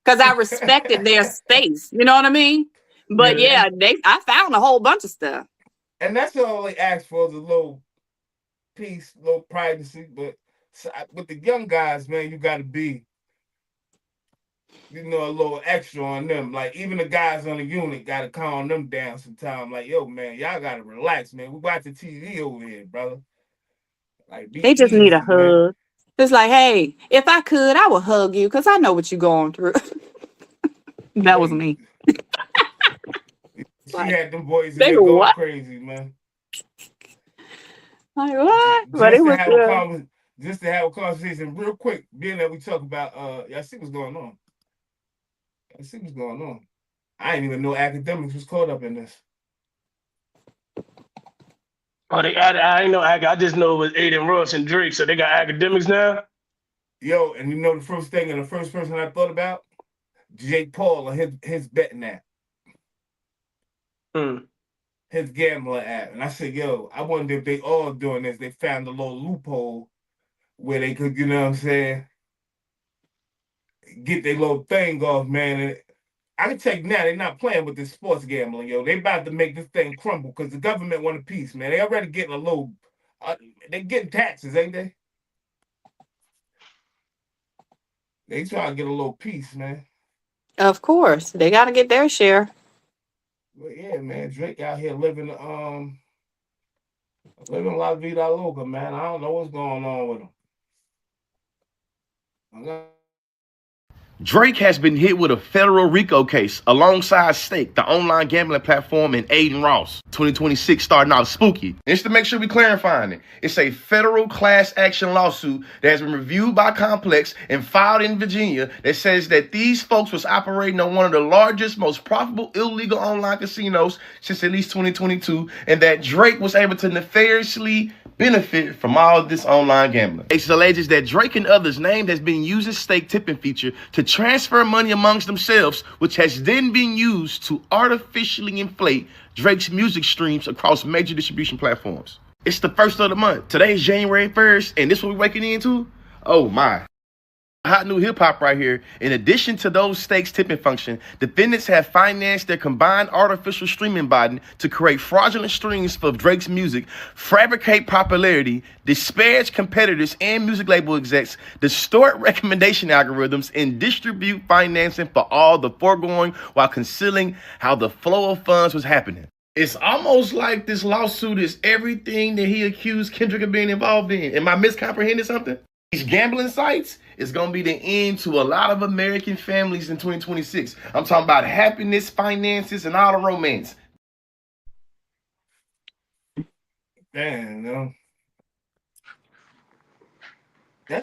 Because I respected their space. You know what I mean? But I found a whole bunch of stuff. And that's all they ask for, is a little peace, little privacy. But with the young guys, man, you gotta be a little extra on them. Like, even the guys on the unit got to calm them down sometimes. Like, yo, man, y'all got to relax, man. We watching TV over here, brother. Like, they just need a hug. It's like, hey, if I could, I would hug you because I know what you're going through. That was me. She had them boys in there going crazy, man. Like, what? But it was just to have a conversation real quick, being that we talk about, y'all see what's going on. I didn't even know academics was caught up in this. Oh, they added. I didn't know. I just know it was Adin Ross and Drake. So they got academics now. Yo, and the first thing and the first person I thought about, Jake Paul and his betting app, his gambler app, and I said, yo, I wonder if they all doing this. They found a little loophole where they could, you know what I'm saying, get their little thing off, man. And I can tell you now, they're not playing with this sports gambling, yo. They about to make this thing crumble because the government want a piece, man. They already getting a little, they getting taxes, ain't they? They trying to get a little piece, man. Of course, they got to get their share. But yeah, man, Drake out here living La Vida Loca, man. I don't know what's going on with him. Drake has been hit with a federal RICO case alongside Stake, the online gambling platform, and Adin Ross. 2026 starting out spooky. Just to make sure we clarifying it, it's a federal class action lawsuit that has been reviewed by Complex and filed in Virginia that says that these folks was operating on one of the largest, most profitable illegal online casinos since at least 2022, and that Drake was able to nefariously benefit from all of this online gambling. It alleges that Drake and others named has been using Stake tipping feature to transfer money amongst themselves, which has then been used to artificially inflate Drake's music streams across major distribution platforms. It's the first of the month. Today is January 1st, and this what we're waking into? Oh my. Hot new hip hop right here. In addition to those Stakes tipping function, defendants have financed their combined artificial streaming bot to create fraudulent streams for Drake's music, fabricate popularity, disparage competitors and music label execs, distort recommendation algorithms, and distribute financing for all the foregoing while concealing how the flow of funds was happening. It's almost like this lawsuit is everything that he accused Kendrick of being involved in. Am I miscomprehending something? These gambling sites is going to be the end to a lot of American families in 2026. I'm talking about happiness, finances, and all the romance. Damn, no.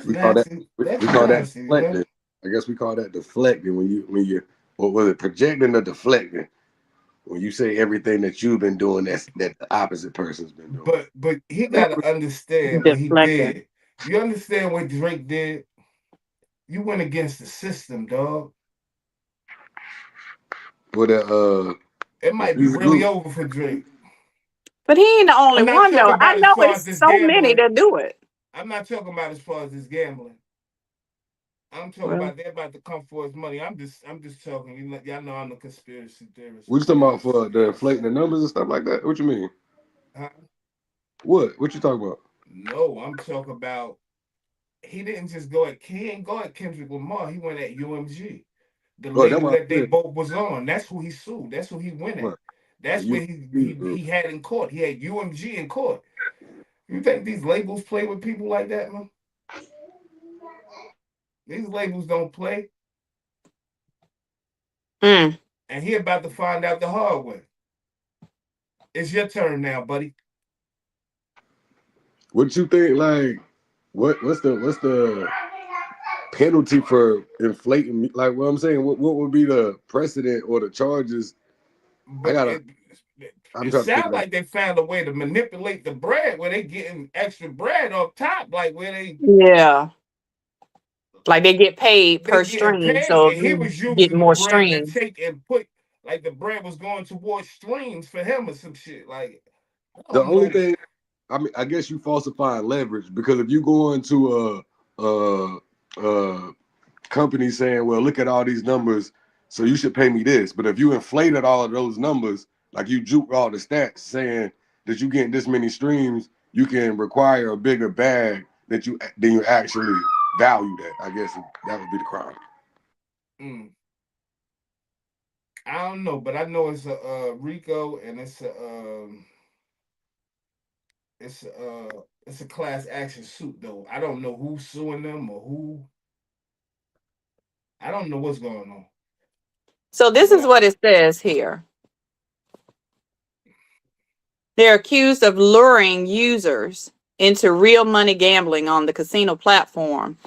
We call that deflecting. I guess we call that deflecting when you what was it, projecting or deflecting? when you say everything that you've been doing, that the opposite person's been doing. But he gotta understand what he Deflecting. did. You understand what Drake did? You went against the system, dog. But It might be really over for Drake. But he ain't the only I'm not one though. talking I about as know far as it's this so many gambling. that do it. I'm not talking about as far as this gambling. I'm talking Well, about they're about to come for his money. I'm just talking. Y'all know I'm a conspiracy theorist. what you talking about for the inflating the numbers and stuff like that? What you mean? Huh? What you talking about? No, I'm talking about he didn't just go at he didn't go at Kendrick Lamar. He went at UMG, the Oh, that's label what that I they said. both was on. That's who he sued. That's who he went at. What? That's You, where he had in court. He had UMG in court. You think these labels play with people like that, man? These labels don't play. mm. And he about to find out the hard way. It's your turn now, buddy. what you think? Like, what's the penalty for inflating? Like, what I'm saying, what would be the precedent or the charges? But I'm it trying to sounds figure out. like they found a way to manipulate the bread where they getting extra bread off top, like where Yeah. Like they get paid they per getting stream. paid, So if and he you was get using the more bread to streams. take and put, like the bread was going towards streams for him or some shit. Like I The don't only know. thing, I mean, I guess you falsifying leverage because if you go into a company saying, "Well, look at all these numbers, so you should pay me this," but if you inflated all of those numbers, like you juke all the stats saying that you get this many streams, you can require a bigger bag that you actually value that. I guess that would be the crime. Mm, I don't know, but I know it's a RICO and it's a class action suit though. I don't know who's suing them or who. I don't know what's going on. So this is what it says here. They're accused of luring users into real money gambling on the casino platform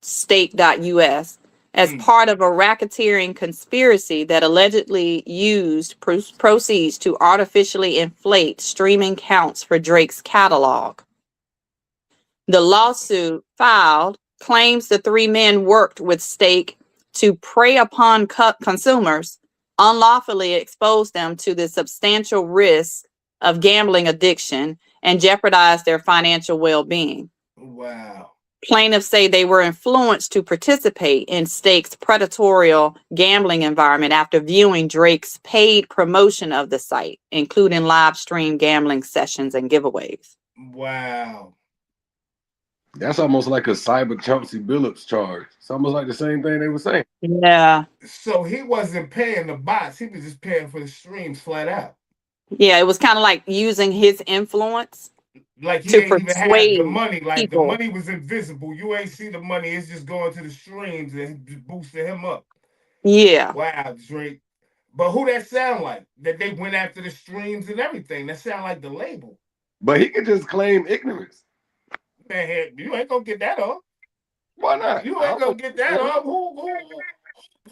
stake.us as part of a racketeering conspiracy that allegedly used proceeds to artificially inflate streaming counts for Drake's catalog. The lawsuit filed claims the three men worked with Stake to prey upon consumers, unlawfully expose them to the substantial risk of gambling addiction, and jeopardize their financial well-being. Wow. Plaintiffs say they were influenced to participate in Stake's predatory gambling environment after viewing Drake's paid promotion of the site, including live stream gambling sessions and giveaways. Wow. That's almost like a cyber Chauncey Billups charge. It's almost like the same thing they were saying. Yeah. So he wasn't paying the bots; he was just paying for the streams flat out. Yeah, it was kind of like using his influence like he to ain't even have the persuade money. Like the people. money was invisible. You ain't see the money. It's just going to the streams and just boosting him up. Yeah. Wow, Drake. But who that sound like? That they went after the streams and everything. That sound like the label. But he could just claim ignorance. Man, you ain't gonna get that off. Why not? You ain't gonna get that off.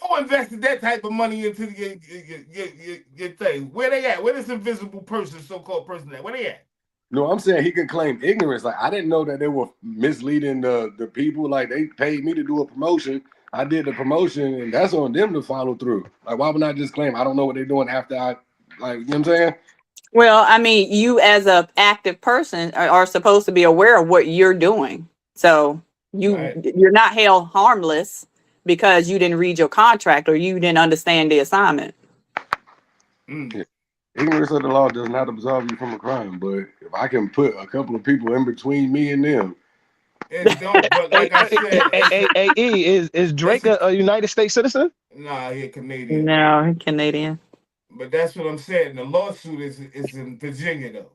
Who invested that type of money into your thing? Where they at? Where this invisible person, so-called person at? Where they at? No, I'm saying he can claim ignorance. Like I didn't know that they were misleading the people. Like they paid me to do a promotion. I did the promotion, and that's on them to follow through. Like why would I just claim I don't know what they're doing after I, like, you know what I'm saying? Well, I mean, you as a active person are supposed to be aware of what you're doing. So you're not held harmless because you didn't read your contract or you didn't understand the assignment. Yeah. Ignorance of the law does not absolve you from a crime, but if I can put a couple of people in between me and them, it don't. But like I said, is Drake a United States citizen? Nah, he Canadian. No, he's Canadian. But that's what I'm saying. The lawsuit is in Virginia though.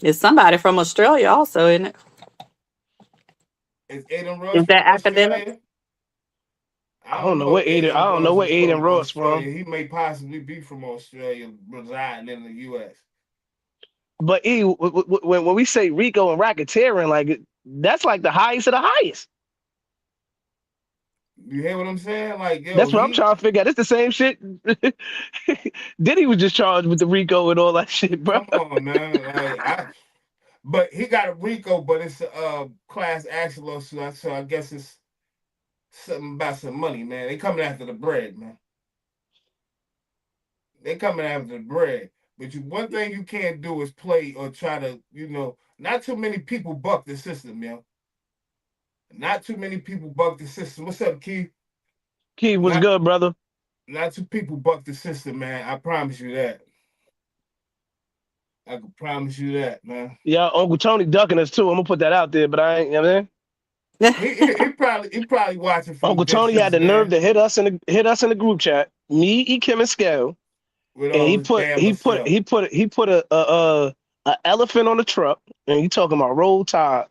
It's somebody from Australia also, isn't it? Is Adin Ross Is that from academic? Australia? I don't know what Adin Ross from. He may possibly be from Australia, residing in the U.S. But when we say RICO and racketeering, like that's like the highest of the highest. You hear what I'm saying? Like, yo, That's what I'm trying to figure out. It's the same shit. Diddy was just charged with the RICO and all that shit, bro. come on, man. But he got a RICO, but it's a class action lawsuit. So I guess it's something about some money, man. They coming after the bread, man. They coming after the bread. But one thing you can't do is play or try to, not too many people buck the system, yo. Not too many people buck the system. What's up, Keith? Keith, what's good, brother? Not too people buck the system, man. I promise you that. I can promise you that, man. Yeah, Uncle Tony ducking us too. I'm gonna put that out there, but I ain't. You know what I mean? he probably watching from Uncle Tony had the nerve to hit us in the group chat. Me, Kim, and Scale. And he put a elephant on the truck, and he talking about Roll Tide,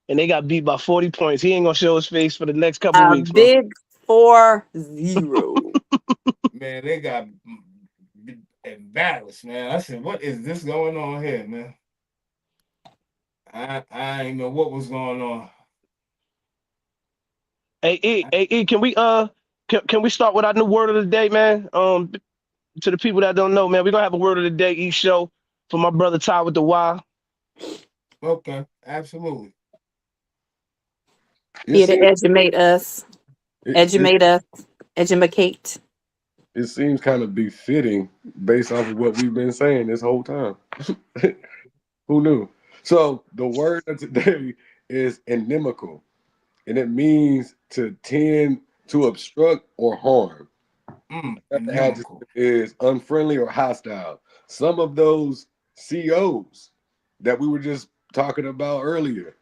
and they got beat by 40 points. He ain't gonna show his face for the next couple weeks. Big 4-0. Man, they got embarrassed, man. I said, what is this going on here, man? I ain't know what was going on. Hey, can we start with our new word of the day, man? To the people that don't know, man, we're gonna have a word of the day each show for my brother Ty with the Y. Okay, absolutely. Here to educate us. Educate. It seems kind of befitting based off of what we've been saying this whole time. Who knew? So the word of today is inimical, and it means to tend to obstruct or harm. The adjective is unfriendly or hostile. Some of those COs that we were just talking about earlier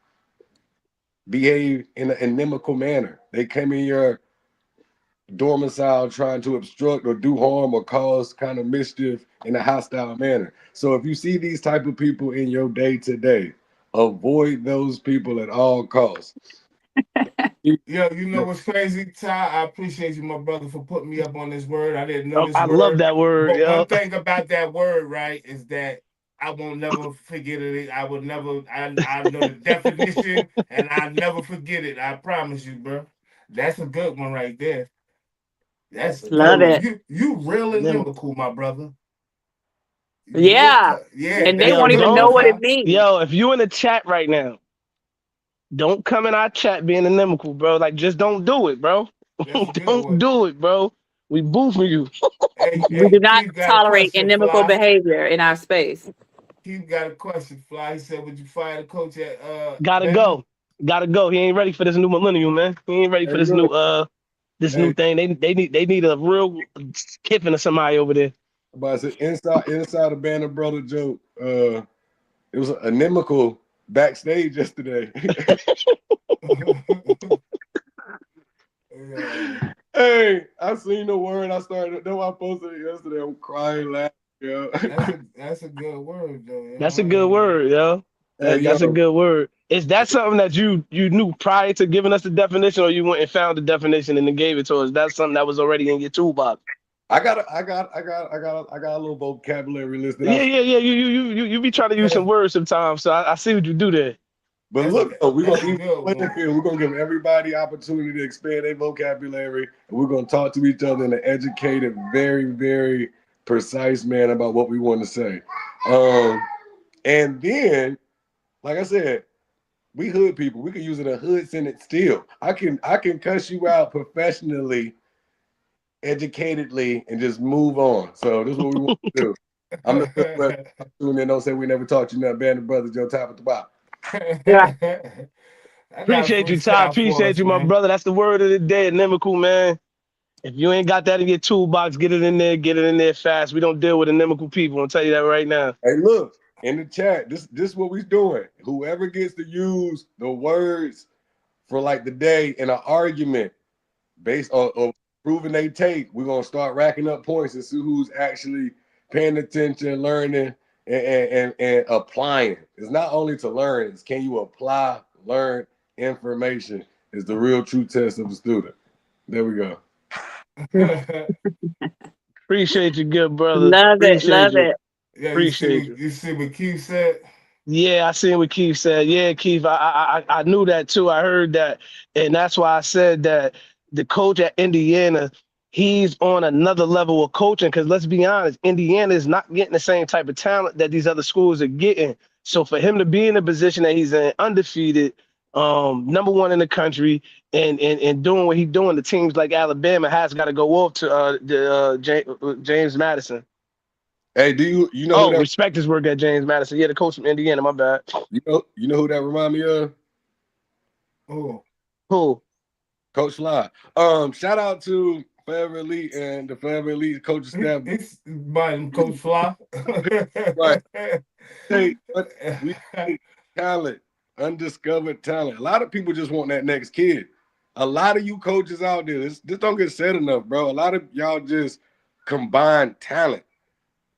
behave in an inimical manner. They come in your domicile trying to obstruct or do harm or cause kind of mischief in a hostile manner. So if you see these type of people in your day-to-day, avoid those people at all costs. Yo, you know what's crazy, Ty? I appreciate you, my brother, for putting me up on this word. I didn't know this word. I love that word. But one thing about that word, right, is that I won't never forget it. I would never. I know the definition, and I'll never forget it. I promise you, bro. That's a good one right there. That's love it. You real inimical, my brother. Yeah. And they won't even know what it means. Yo, if you in the chat right now, don't come in our chat being inimical, bro. Like, just don't do it, bro. Don't do it, bro. We boo for you. We do not tolerate inimical behavior in our space. Keith got a question, Fly. He said, would you fire the coach at Gotta go. He ain't ready for this new millennium, man. He ain't ready for this new new thing. They need a real Kiffin or somebody over there. But I said inside the Band of Brother joke, it was inimical backstage yesterday. Hey, I seen the word. I posted it yesterday. I'm crying, laughing. Yo. That's a good word, though. Yo. That's a good word, yo. That's a good word. Is that something that you knew prior to giving us the definition, or you went and found the definition and then gave it to us? That's something that was already in your toolbox. I got a little vocabulary listed. Yeah. You be trying to use some words sometimes, so I see what you do there. But look, we're gonna give everybody opportunity to expand their vocabulary, and we're gonna talk to each other in an educated, very, very precise manner about what we want to say. And then, like I said, we hood people. We can use it in a hood sentence still. I can cuss you out professionally, educatedly, and just move on. So this is what we want to do. I'm the first person to and don't say we never taught you nothing. Band of Brothers, Joe, top at the bottom. Yeah. Appreciate you, Ty. Appreciate you, my brother. That's the word of the day, inimical, man. If you ain't got that in your toolbox, get it in there fast. We don't deal with inimical people. I'll tell you that right now. Hey, look, in the chat, this is what we're doing. Whoever gets to use the words for like the day in an argument based on proving they take, we're gonna start racking up points and see who's actually paying attention, learning, and applying. It's not only to learn, it's can you apply, learn information is the real true test of the student. There we go. Appreciate you, good brother. Love it. Yeah, appreciate you. You see what Keith said? Yeah, I seen what Keith said. Yeah, Keith, I knew that too. I heard that. And that's why I said that the coach at Indiana, he's on another level of coaching. Because let's be honest, Indiana is not getting the same type of talent that these other schools are getting. So for him to be in the position that he's in, undefeated, number one in the country, and doing what he's doing, the teams like Alabama has got to go off to James Madison. Hey, you know? Oh, respect his work at James Madison. Yeah, the coach from Indiana. My bad. You know who that remind me of? Who? Coach Sly. Shout out to Forever Elite and the Forever Elite coaching staff. It's by Coach Fly. Right. Hey, we talent, undiscovered talent. A lot of people just want that next kid. A lot of you coaches out there, this don't get said enough, bro. A lot of y'all just combine talent.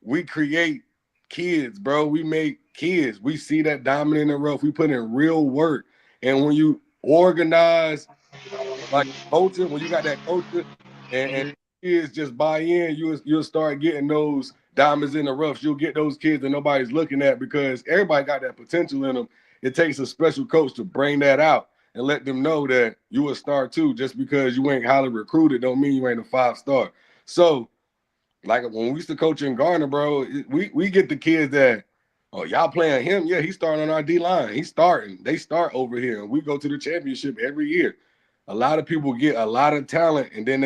We create kids, bro. We make kids. We see that diamond in the rough. We put in real work. And when you organize like culture, when you got that culture and kids just buy in, you'll start getting those diamonds in the rough. You'll get those kids that nobody's looking at because everybody got that potential in them. It takes a special coach to bring that out and let them know that you a star too. Just because you ain't highly recruited don't mean you ain't a 5-star. So, like when we used to coach in Garner, bro, we get the kids that, oh, y'all playing him? Yeah, he's starting on our D-line. He's starting. They start over here. And we go to the championship every year. A lot of people get a lot of talent, and then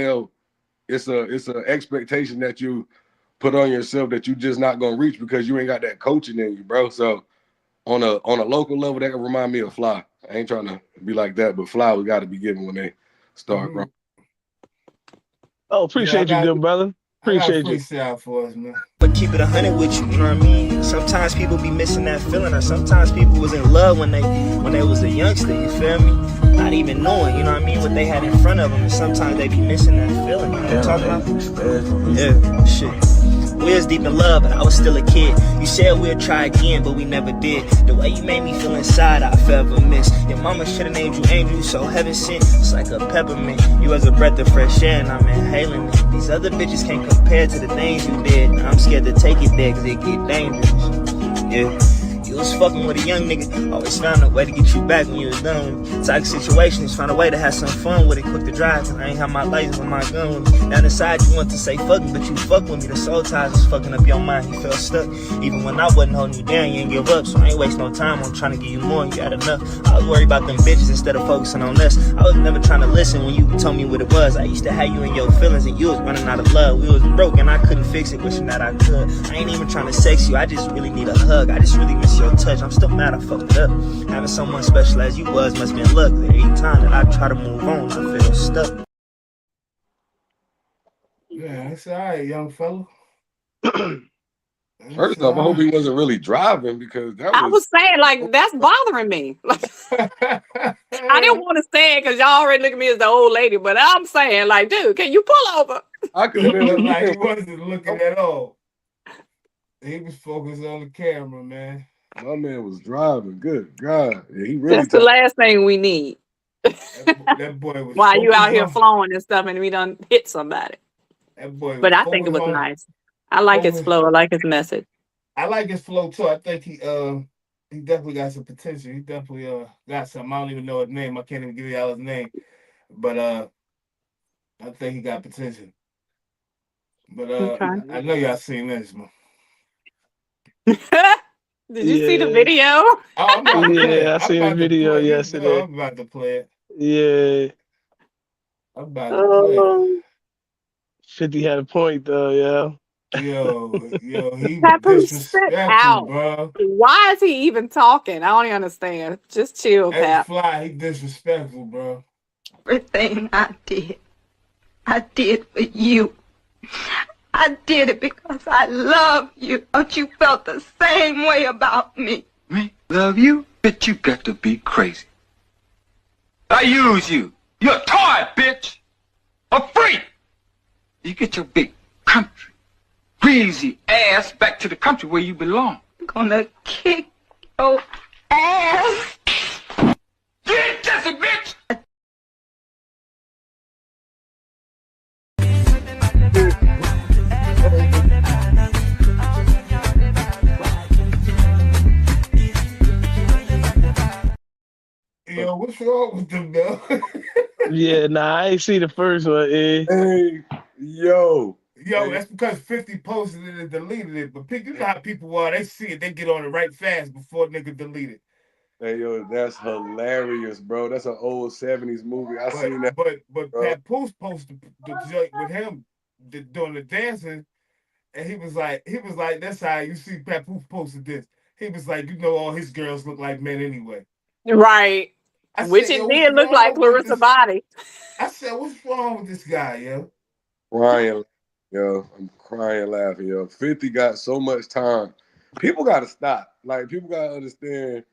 it's an expectation that you put on yourself that you just not gonna reach because you ain't got that coaching in you, bro. So on a local level, that can remind me of Fly. I ain't trying to be like that, but Fly we got to be given when they start, bro. Oh, appreciate you, good brother. Appreciate you. For us, man. But keep it 100 with you, you know what I mean? Sometimes people be missing that feeling, or sometimes people was in love when they was a youngster, you feel me? Not even knowing, you know what I mean, what they had in front of them, and sometimes they be missing that feeling, you know what I'm talking about? Yeah, shit. We was deep in love, but I was still a kid. You said we'd try again, but we never did. The way you made me feel inside, I forever miss. Your mama should've named you Angel, so heaven sent. It's like a peppermint. You was a breath of fresh air, and I'm inhaling it. These other bitches can't compare to the things you did. I'm scared to take it there, cause it get dangerous. Yeah. You was fucking with a young nigga, always found a way to get you back when you was done with me. Toxic situations, found a way to have some fun with it, quick to drive, cause I ain't have my license with my gun with me. Down inside you want to say fuck me, but you fuck with me. The soul ties is fucking up your mind, you felt stuck. Even when I wasn't holding you down, you ain't give up, so I ain't waste no time on trying to give you more, you got enough. I was worried about them bitches instead of focusing on us. I was never trying to listen when you told me what it was. I used to have you in your feelings and you was running out of love. We was broke and I couldn't fix it, wishing that I could. I ain't even trying to sex you, I just really need a hug. I just really miss your touch, I'm still mad I fucked up. Having someone special as you was must been luck. Every time that I try to move on, I feel stuck. Yeah, it's all right, young fella. First off, I hope he wasn't really driving because I was saying, like, that's bothering me. I didn't want to say it because y'all already look at me as the old lady, but I'm saying, like, dude, can you pull over? I could have been like he wasn't looking at all. He was focused on the camera, man. My man was driving. Good God. Yeah, he really That's the last thing we need. That boy was while you out here flowing and stuff and we done hit somebody. That boy but I think it was nice. I like his flow. I like his message. I like his flow too. I think he definitely got some potential. He definitely got something. I don't even know his name. I can't even give y'all his name. But I think he got potential. But okay. I know y'all seen this, man. Did you see the video? I seen the video yesterday. I'm about to play it. Yeah. I'm about to play it. 50 had a point though, Yo, he Papoose, disrespectful, bro. Why is he even talking? I don't even understand. Just chill, Pap. Fly, he disrespectful, bro. Everything I did for you. I did it because I love you. Don't you felt the same way about me? Me? Love you? Bitch, you got to be crazy. I use you. You're a toy, bitch. A freak. You get your big country, greasy ass back to the country where you belong. I'm gonna kick your ass. Get Jesse, bitch! Yo, what's what's wrong with them, though? Yeah, nah, I ain't see the first one. Hey, yo. Yo, that's because 50 posted it and deleted it. But you know how people are. They see it, they get on it right fast before nigga delete it. Hey, yo, that's hilarious, bro. That's an old 70s movie. I seen that. But Papoose posted the joint with him doing the dancing, and he was like, that's how you see Papoose posted this. He was like, you know, all his girls look like men anyway. Right. Which it did look like Clarissa Body. I said, what's wrong with this guy, yo? Crying, yo. I'm crying laughing, yo. 50 got so much time. People gotta stop. Like, people gotta understand.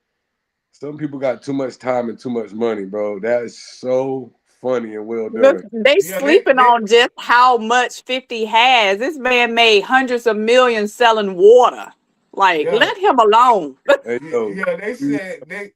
Some people got too much time and too much money, bro. That is so funny and well done. Look, they sleeping on just how much 50 has. This man made hundreds of millions selling water. Like, let him alone. Hey, yeah, they said they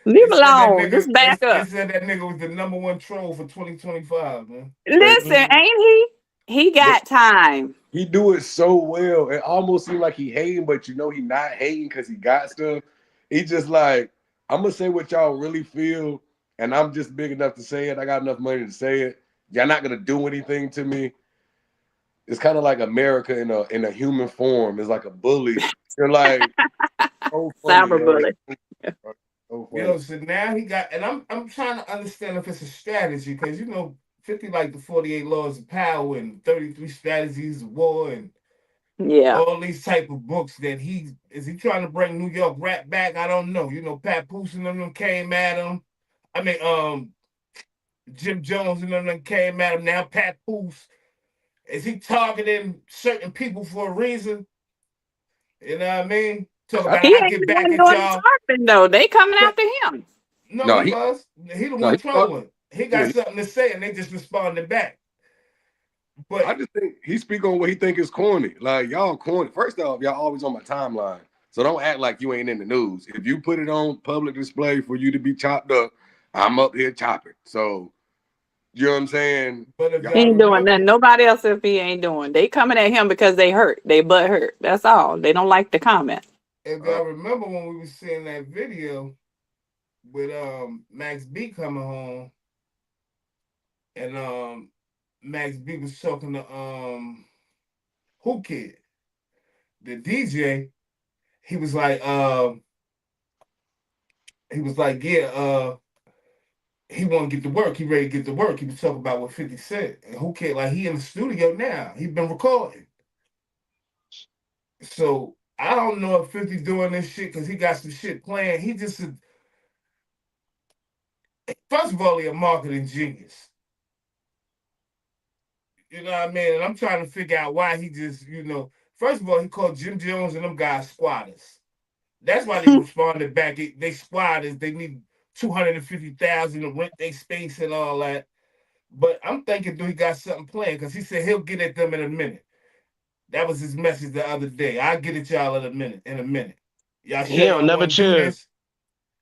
leave him alone. Just back up. They said that nigga was the #1 troll for 2025, man. Listen, ain't he? He got time. He do it so well. It almost seems like he hating, but you know he not hating because he got stuff. He just like, I'm gonna say what y'all really feel, and I'm just big enough to say it. I got enough money to say it. Y'all not gonna do anything to me. It's kind of like America in a human form. It's like a bully. You're like, so funny, cyberbully. So yo, so now he got, and I'm trying to understand if it's a strategy, because you know 50 like the 48 laws of power and 33 strategies of war and all these type of books that is he trying to bring New York rap back? I don't know. You know, Papoose and them came at him. I mean, Jim Jones and them came at him. Now Papoose, is he targeting certain people for a reason? You know what I mean? Talk about He I ain't get back the at one y'all. targeting though. They coming after him. No, he was. He the one trolling. He got something to say, and they just responded back. But I just think he speak on what he think is corny. Like, y'all corny. First off, y'all always on my timeline. So don't act like you ain't in the news. If you put it on public display for you to be chopped up, I'm up here chopping. So, you know what I'm saying? But He ain't doing nothing. Nobody else if he ain't doing. They coming at him because they hurt. They butt hurt. That's all. They don't like the comment. If y'all remember when we was seeing that video with Max B coming home, and Max B was talking to Who Kid, the DJ. He was like, yeah, he want to get to work. He ready to get to work. He was talking about what 50 Cent and Who Kid, like he in the studio now. He been recording. So I don't know if 50 doing this shit because he got some shit playing. He just first of all, he a marketing genius. You know what I mean? And I'm trying to figure out why he just, first of all, he called Jim Jones and them guys squatters. That's why they responded back. They squatters. They need $250,000 to rent their space and all that. But I'm thinking, do he got something planned? Because he said he'll get at them in a minute. That was his message the other day. I'll get at y'all in a minute. Y'all sure y'all want to do this?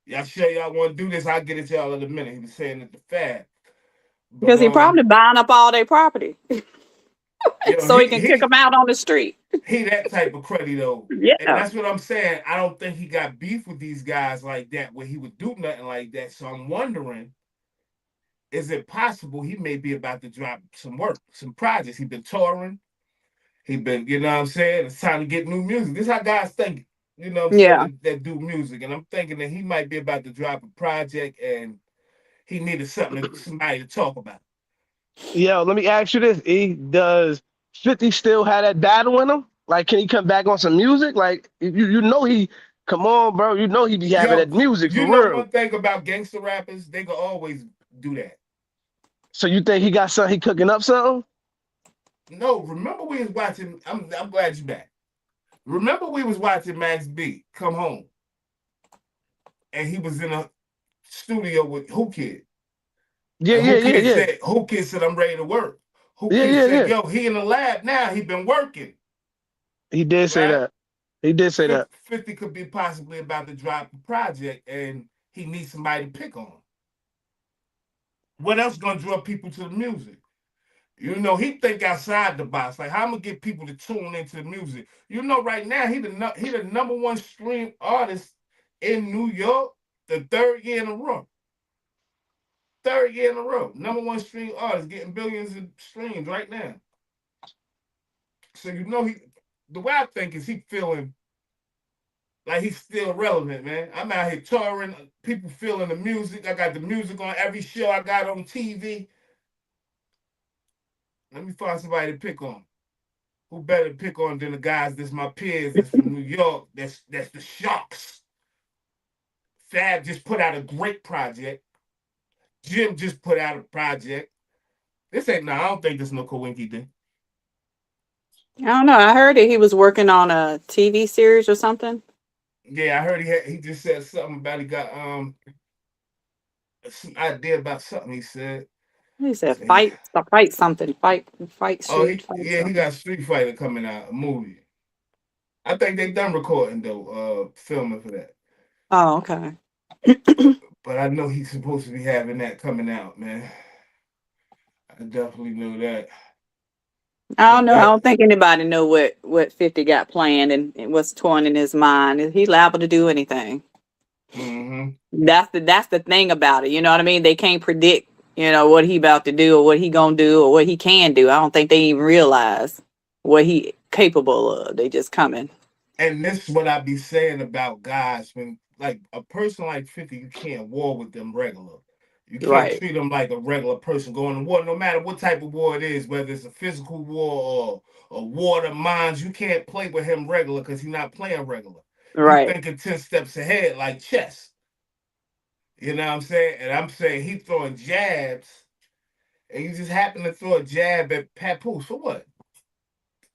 Y'all sure y'all want to do this? I'll get at y'all in a minute. He was saying at the Fab. Because he probably buying up all their property. So he can kick them out on the street. He that type of cruddy though. Yeah. And that's what I'm saying. I don't think he got beef with these guys like that where he would do nothing like that. So I'm wondering, is it possible he may be about to drop some work, some projects? He been touring. He been, you know what I'm saying? It's time to get new music. This is how guys think, you know what I'm saying, that do music. And I'm thinking that he might be about to drop a project and he needed somebody to talk about. Yo, let me ask you this. Does 50 still have that battle in him? Like, can he come back on some music? Like, you know come on, bro. You know he be having that music for real. You know one thing about gangster rappers, they can always do that. So you think he got something, he cooking up something? No, remember we was watching, I'm glad you back. Remember we was watching Max B come home. And he was in a studio with Who Kid. Yeah. Who Kid said, I'm ready to work. Who Kid said, yo, he in the lab now. He been working. He did say that. He did say that. 50 could be possibly about to drop a project and he needs somebody to pick on. What else gonna draw people to the music? You know, he think outside the box. Like, how I'm gonna get people to tune into the music? You know, right now he the #1 stream artist in New York. the third year in a row. Third year in a row. Number one stream artist getting billions of streams right now. So you know the way I think is he feeling like he's still relevant, man. I'm out here touring, people feeling the music. I got the music on every show I got on TV. Let me find somebody to pick on. Who better to pick on than the guys that's my peers that's from New York, that's the Sharks. Fab just put out a great project. Jim just put out a project. I don't think this is no Coinky thing. I don't know. I heard that he was working on a TV series or something. Yeah, I heard he just said something about he got some idea about something he said. He said fight something. Fight street. He got Street Fighter coming out, a movie. I think they done recording though, filming for that. Oh, okay. But I know he's supposed to be having that coming out, man. I definitely know that. I don't know. I don't think anybody know what 50 got planned and what's torn in his mind. He's liable to do anything. Mm-hmm. That's the thing about it. You know what I mean? They can't predict, what he about to do or what he gonna do or what he can do. I don't think they even realize what he capable of. They just coming. And this is what I be saying about guys when like a person like 50, you can't war with them regular. You can't treat them like a regular person going to war, no matter what type of war it is, whether it's a physical war or a war of minds. You can't play with him regular because he's not playing regular. Right. He's thinking 10 steps ahead like chess. You know what I'm saying? And I'm saying he throwing jabs, and you just happen to throw a jab at Papoose. For what?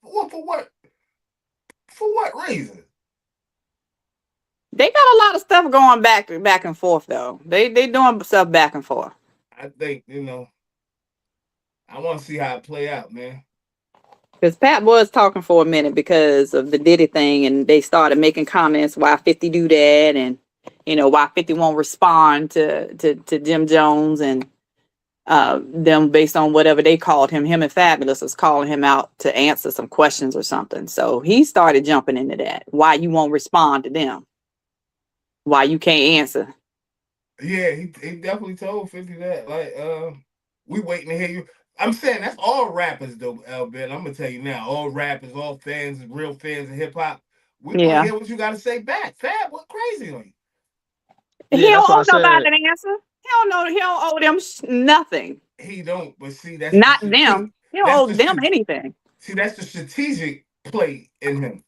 For what? For what reason? They got a lot of stuff going back and forth though. They doing stuff back and forth. I think, I want to see how it play out, man. Because Pat was talking for a minute because of the Diddy thing, and they started making comments why 50 do that, and why 50 won't respond to Jim Jones and them based on whatever they called him. Him and Fabulous was calling him out to answer some questions or something. So he started jumping into that. Why you won't respond to them? Why you can't answer? Yeah, he definitely told 50 that. Like, we waiting to hear you. I'm saying that's all rappers though, Albert. I'm gonna tell you now, all rappers, all fans, real fans of hip hop. We want to hear what you got to say back. Fab, what crazy on you? He don't owe nobody an answer. He don't owe them nothing. He don't, but see, that's not them. He don't owe them anything. See, that's the strategic play in him.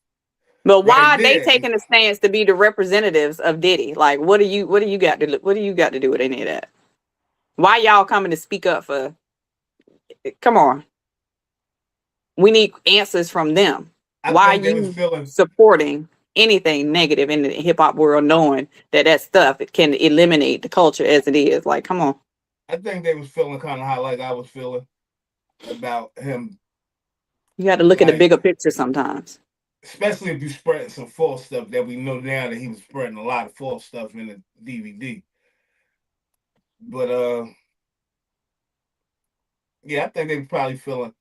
But why are they taking a stance to be the representatives of Diddy? Like, what do you got to do with any of that? Why y'all coming to speak up for? Come on, we need answers from them. Why are you supporting anything negative in the hip hop world, knowing that stuff it can eliminate the culture as it is? Like, come on. I think they was feeling kind of how like I was feeling about him. You got to look at the bigger picture sometimes. Especially if you're spreading some false stuff that we know now that he was spreading a lot of false stuff in the DVD. But yeah, I think they were probably feeling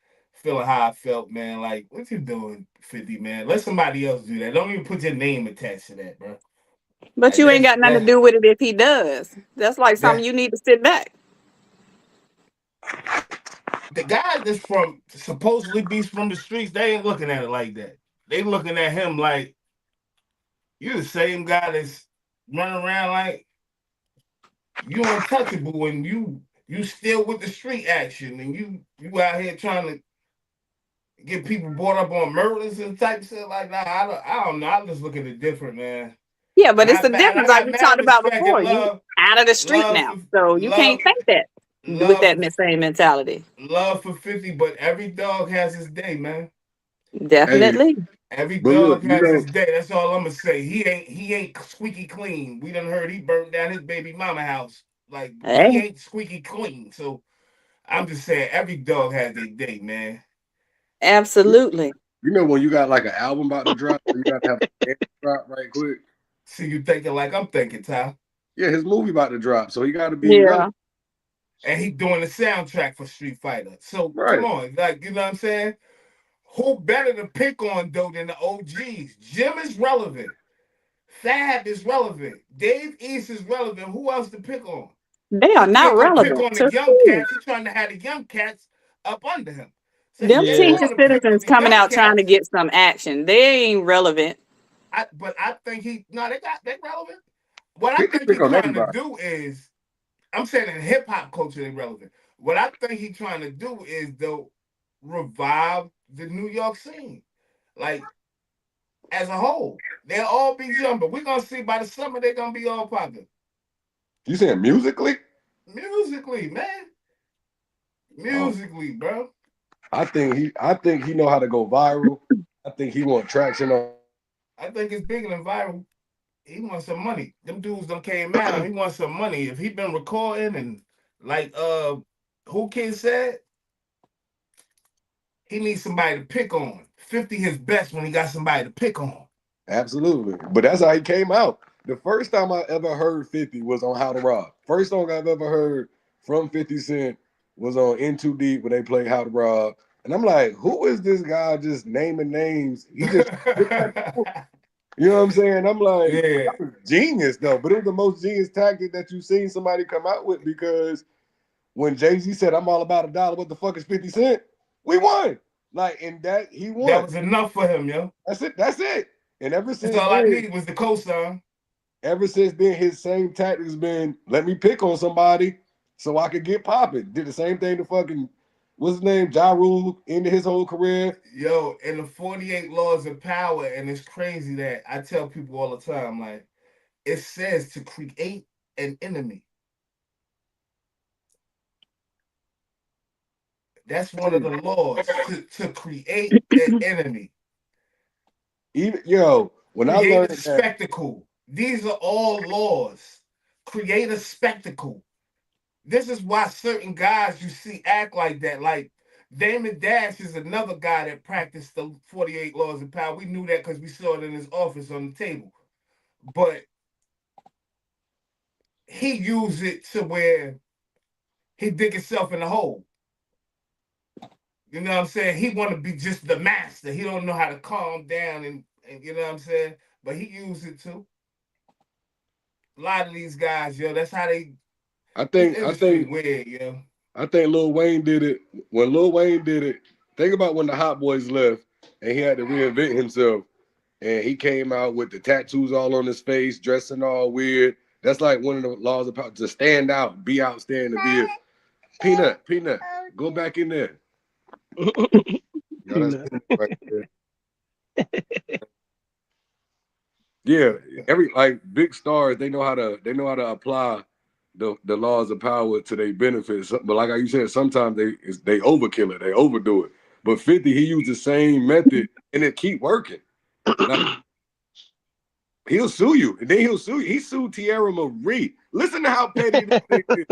how I felt, man. Like, what you doing, 50, man? Let somebody else do that. Don't even put your name attached to that, bro. But like, you ain't got nothing to do with it if he does. That's like something you need to sit back. The guys that's supposedly be from the streets, they ain't looking at it like that. They looking at him like, you're the same guy that's running around like you untouchable and you still with the street action and you out here trying to get people brought up on murders and type shit like that. I don't know. I just look at it different, man. Yeah, but it's a difference like we talked about before. You out of the street now, so you can't think that with that same mentality. Love for 50, but every dog has his day, man. Definitely. Every dog has his day. That's all I'm gonna say. He ain't squeaky clean. We done heard he burned down his baby mama house. Like he ain't squeaky clean. So I'm just saying every dog has their day, man. Absolutely. You know when you got like an album about to drop, you got to have a dance drop right quick. See, you thinking like I'm thinking, Ty. Yeah, his movie about to drop, so he got to be relevant. And he doing the soundtrack for Street Fighter. So come on, like you know what I'm saying? Who better to pick on though than the OGs? Jim is relevant. Fab is relevant. Dave East is relevant. Who else to pick on? They are not Pick relevant. on the young cats. He's trying to have the young cats up under him. So Them they're senior going to pick on citizens the coming young out trying to cats. get some action. They ain't relevant. But I think they relevant. What I think he's trying to do is, I'm saying in hip hop culture they relevant. What I think he's trying to do is though revive the New York scene, like as a whole. They'll all be young, but we're gonna see by the summer they're gonna be all popping. You saying musically? Musically, man. Musically, bro. I think he know how to go viral. I think he want traction on. I think it's bigger than viral. He wants some money. Them dudes done came out. He wants some money. If he been recording and like Who Kid said, he needs somebody to pick on. 50 his best when he got somebody to pick on. Absolutely. But that's how he came out. The first time I ever heard 50 was on How to Rob. First song I've ever heard from 50 Cent was on In Too Deep when they played How to Rob. And I'm like, who is this guy just naming names? He just you know what I'm saying? I'm like, yeah. That was genius though. But it was the most genius tactic that you've seen somebody come out with, because when Jay-Z said, I'm all about $1, what the fuck is 50 Cent? We won. Like, and that he won. That was enough for him, yo. That's it. And ever since that's all I need was the co-sign. Ever since then, his same tactic has been, let me pick on somebody so I could get popping. Did the same thing to fucking, what's his name, Ja Rule, ended his whole career. Yo, and the 48 laws of power, and it's crazy that I tell people all the time, like, it says to create an enemy. That's one of the laws, to create an enemy. Even when create I learned a spectacle. These are all laws. Create a spectacle. This is why certain guys you see act like that. Like Damon Dash is another guy that practiced the 48 laws of power. We knew that because we saw it in his office on the table. But he used it to where he dig himself in the hole. You know what I'm saying? He want to be just the master. He don't know how to calm down and you know what I'm saying? But he used it too. A lot of these guys, yo, that's how they. I think weird, yo. I think Lil Wayne did it. When Lil Wayne did it, think about when the Hot Boys left and he had to reinvent himself. And he came out with the tattoos all on his face, dressing all weird. That's like one of the laws of power, to stand out, be outstanding, be a Peanut, go back in there. That's right there. Yeah, every like big stars, they know how to apply the laws of power to their benefits. But like you said, sometimes they overkill it, they overdo it. But 50, he used the same method and it keep working. Like, he'll sue you, and then he'll sue you. He sued Tierra Marie. Listen to how petty this thing is.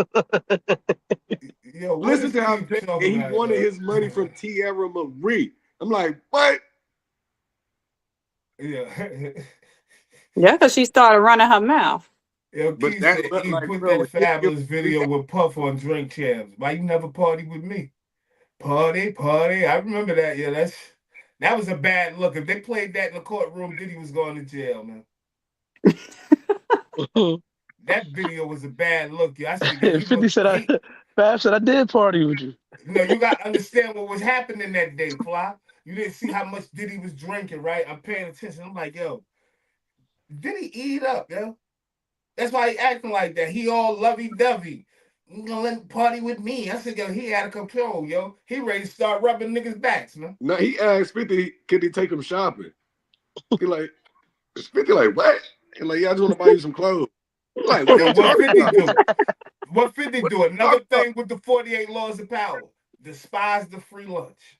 Yo, listen to how petty, and he wanted his money from Tierra Marie. I'm like, what? Yeah. Yeah, because she started running her mouth. Yo, Keith said he put that fabulous video with Puff on Drink Champs. Why you never party with me? Party. I remember that. Yeah, that was a bad look. If they played that in the courtroom, Diddy was going to jail, man. That video was a bad look. I said, 50 said Fab said I did party with you. No, you got to understand what was happening that day, Fly. You didn't see how much Diddy was drinking, right? I'm paying attention. I'm like, yo, Diddy eat up, yo. That's why he acting like that. He all lovey-dovey. You gonna let him party with me? I said, yo, he out of control, yo. He ready to start rubbing niggas' backs, man. No, he asked 50, could he take him shopping? He like, 50 like, what? He like, yeah, I just want to buy you some clothes. Like, what, what 50 do? What 50 do? Another thing with the 48 laws of power. Despise the free lunch.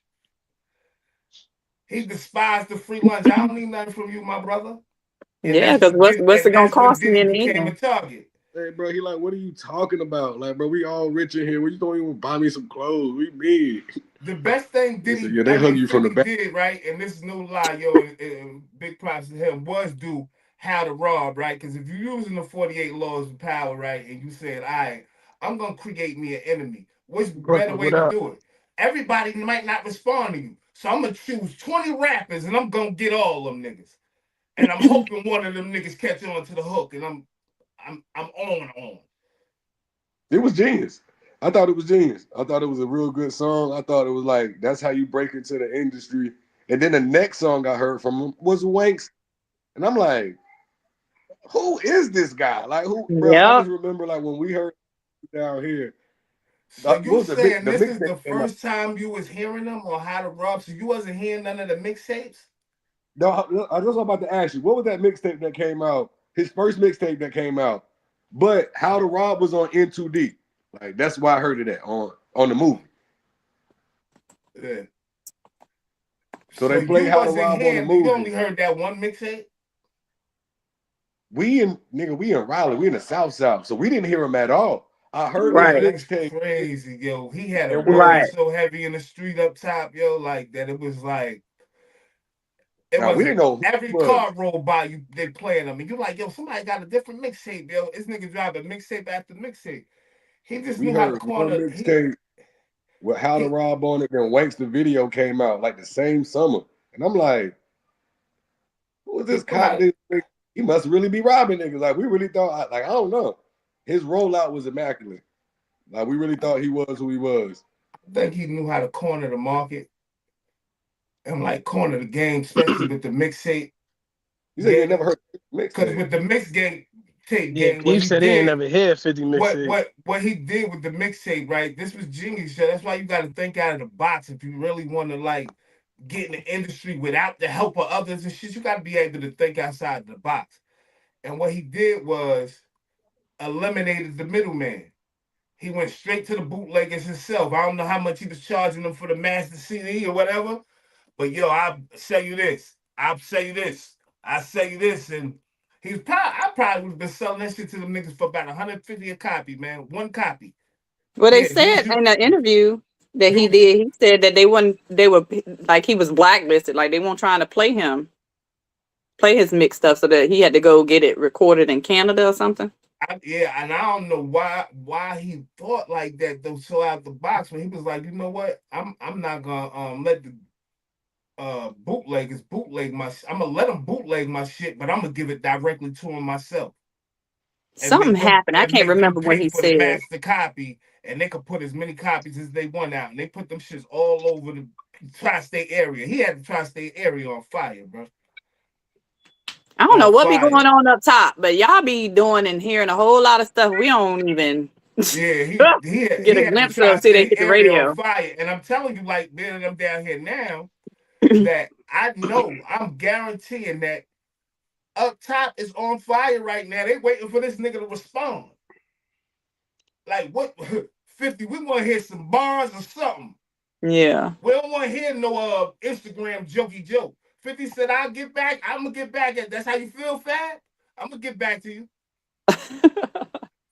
He despised the free lunch. I don't need nothing from you, my brother. And yeah, because what's it gonna cost me in the end? Hey, bro, he like, what are you talking about? Like, bro, we all rich in here. You don't even buy me some clothes. We me. The best thing Diddy hug you from the back. Did, right? And this is no lie, yo, and big props to him, was do How to Rob, right? Because if you're using the 48 laws of power, right, and you said, all right, I'm going to create me an enemy. What's the better way to do it? Everybody might not respond to you. So I'm going to choose 20 rappers and I'm going to get all them niggas. And I'm hoping one of them niggas catch on to the hook, and I'm on. It was genius. I thought it was genius. I thought it was a real good song. I thought it was like that's how you break into the industry. And then the next song I heard from him was Wanks, and I'm like, who is this guy? Like who, bro? I Yep. just remember like when we heard down here. So you What was saying the this is the mixtape came out? first time you was hearing them on How to Rob? So you wasn't hearing none of the mixtapes? No, I was about to ask you, what was that mixtape that came out? His first mixtape that came out, but How to Rob was on N2D. Like that's why I heard it at on the movie. Yeah. So they played How to Rob on the movie. You only heard that one mixtape? We in Raleigh, we in the South, so we didn't hear him at all. I heard Right. this mixtape. Crazy, yo. He had a Right. roll so heavy in the street up top, yo, like that it was like we didn't know who every it was. car rolled by you, they playing them. And you're like, yo, somebody got a different mixtape, yo. This nigga driving mixtape after mixtape. He just We knew how to heard corner. one mixtape with How to Rob on it, then Wanks the video came out like the same summer. And I'm like, who is this cop? He must really be robbing niggas. Like, we really thought, I don't know. His rollout was immaculate. Like, we really thought he was who he was. I think he knew how to corner the market and like corner the game, especially with the mixtape. You said you never heard mixtape. Because with the mixtape Yeah, game, Keith said he ain't never heard 50 mixtape. What he did with the mixtape, right? This was genius. So that's why you got to think out of the box if you really want to like get in the industry without the help of others and shit. You got to be able to think outside the box. And what he did was eliminated the middleman. He went straight to the bootleggers himself. I don't know how much he was charging them for the master CD or whatever, but yo, I'll sell you this. I'll sell you this. I'll sell you this. And I probably would have been selling that shit to them niggas for about $150 a copy, man. One copy. Well, they said in the interview that he did, he said that they were like he was blacklisted, like they weren't trying to play his mixed stuff, so that he had to go get it recorded in Canada or something. And I don't know why he thought like that though, so out the box when he was like, you know what, I'm not gonna let the bootleggers bootleg my shit. I'm gonna let them bootleg my shit, but I'm gonna give it directly to him myself. Something happened. I can't remember what he said. Master copy, and they could put as many copies as they want out, and they put them shits all over the tri-state area. He had the tri-state area on fire, bro. I don't know what be going on up top, but y'all be doing and hearing a whole lot of stuff we don't even he get a glimpse of till they hit the radio. On fire. And I'm telling you, like being them down here now, that I know, I'm guaranteeing that up top is on fire right now. They waiting for this nigga to respond. Like what 50, we want to hear some bars or something. Yeah. We don't want to hear no Instagram jokey joke. 50 said, I'll get back. I'm going to get back. That's how you feel, Fab? I'm going to get back to you.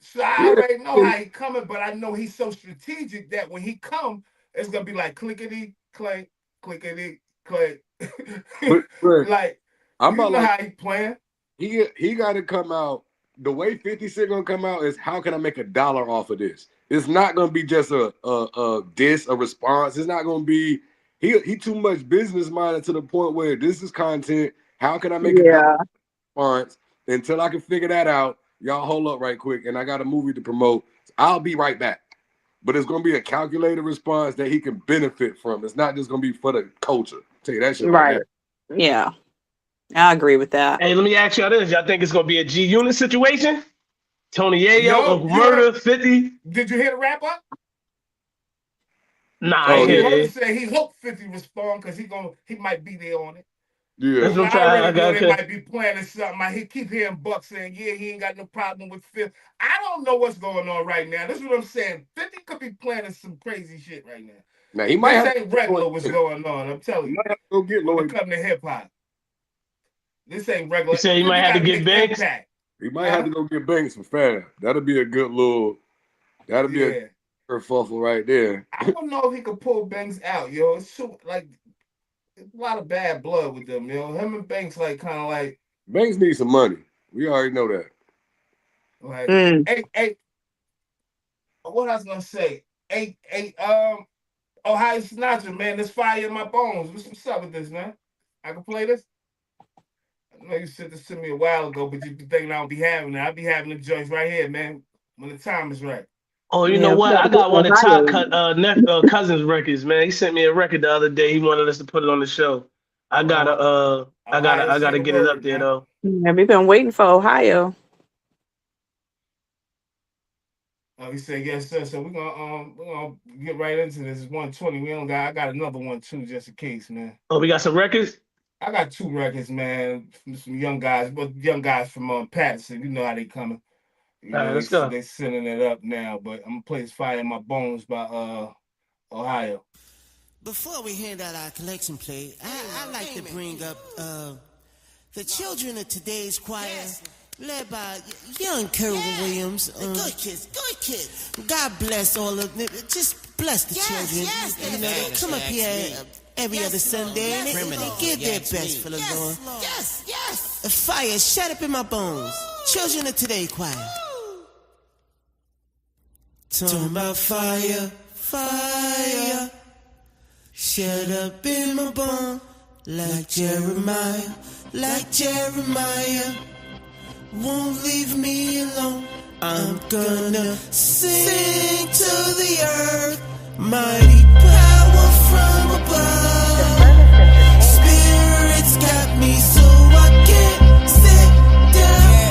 So I already know how he coming, but I know he's so strategic that when he come, it's going to be like clickety, clank, clickety, clank. Like, I'm you about know like, how he playing. He got to come out. The way 50 Cent going to come out is how can I make $1 off of this? It's not going to be just a diss, a response. It's not going to be, he too much business minded to the point where this is content. How can I make $1 response? Until I can figure that out, y'all hold up right quick. And I got a movie to promote. I'll be right back. But it's going to be a calculated response that he can benefit from. It's not just going to be for the culture. I'll tell you that shit right now. Yeah. I agree with that. Hey, let me ask y'all this. Y'all think it's going to be a G-Unit situation? Tony Yayo, Uncle Murder, 50? Did you hear the wrap up? Nah, I hear Murder said he hoped 50 respond because he might be there on it. Yeah. That's what I'm trying. I know they might be planning something. I keep hearing Buck saying, yeah, he ain't got no problem with 50. I don't know what's going on right now. This is what I'm saying. 50 could be planning some crazy shit right now. Now he might this ain't regular what's going on. I'm telling you. He might have to go get Lloyd. When it comes to hip hop. This ain't regular. You say he might have to get Banks? He might have to go get Banks for Fab. That'll be a good little. That'll be a kerfuffle right there. I don't know if he could pull Banks out, yo. It's so, like a lot of bad blood with them, yo. Him and Banks like kind of like. Banks needs some money. We already know that. Like, hey, what I was gonna say, Ohio Snatcher, man, there's fire in my bones. What's up with this, man? I can play this. You said this to me a while ago, but you be thinking I don't be having it. I be having the joints right here, man, when the time is right. Oh, you know what? I got one of Todd Cousins records, man. He sent me a record the other day. He wanted us to put it on the show. I gotta get it up there though. Yeah, we've been waiting for Ohio. He said yes, sir. So we're gonna get right into this. It's 120. I got another one too, just in case, man. Oh, we got some records? I got 2 records, man, from some young guys, but young guys from Patterson. You know how they coming. All right, let's go. They sending it up now, but I'm gonna play "It's Fire in My Bones" by Ohio. Before we hand out our collection plate, I like to bring up the children of today's choir, led by young Kerwin Williams. Good kids. God bless all of them. Just bless the children. You know, they come up here every other Sunday and they give their best for the Lord. A fire shut up in my bones. Children of today choir. Talking about fire. Shut up in my bone, like Jeremiah. Won't leave me alone. I'm gonna sing to the earth, mighty power from above. Spirits got me so I can't sit down.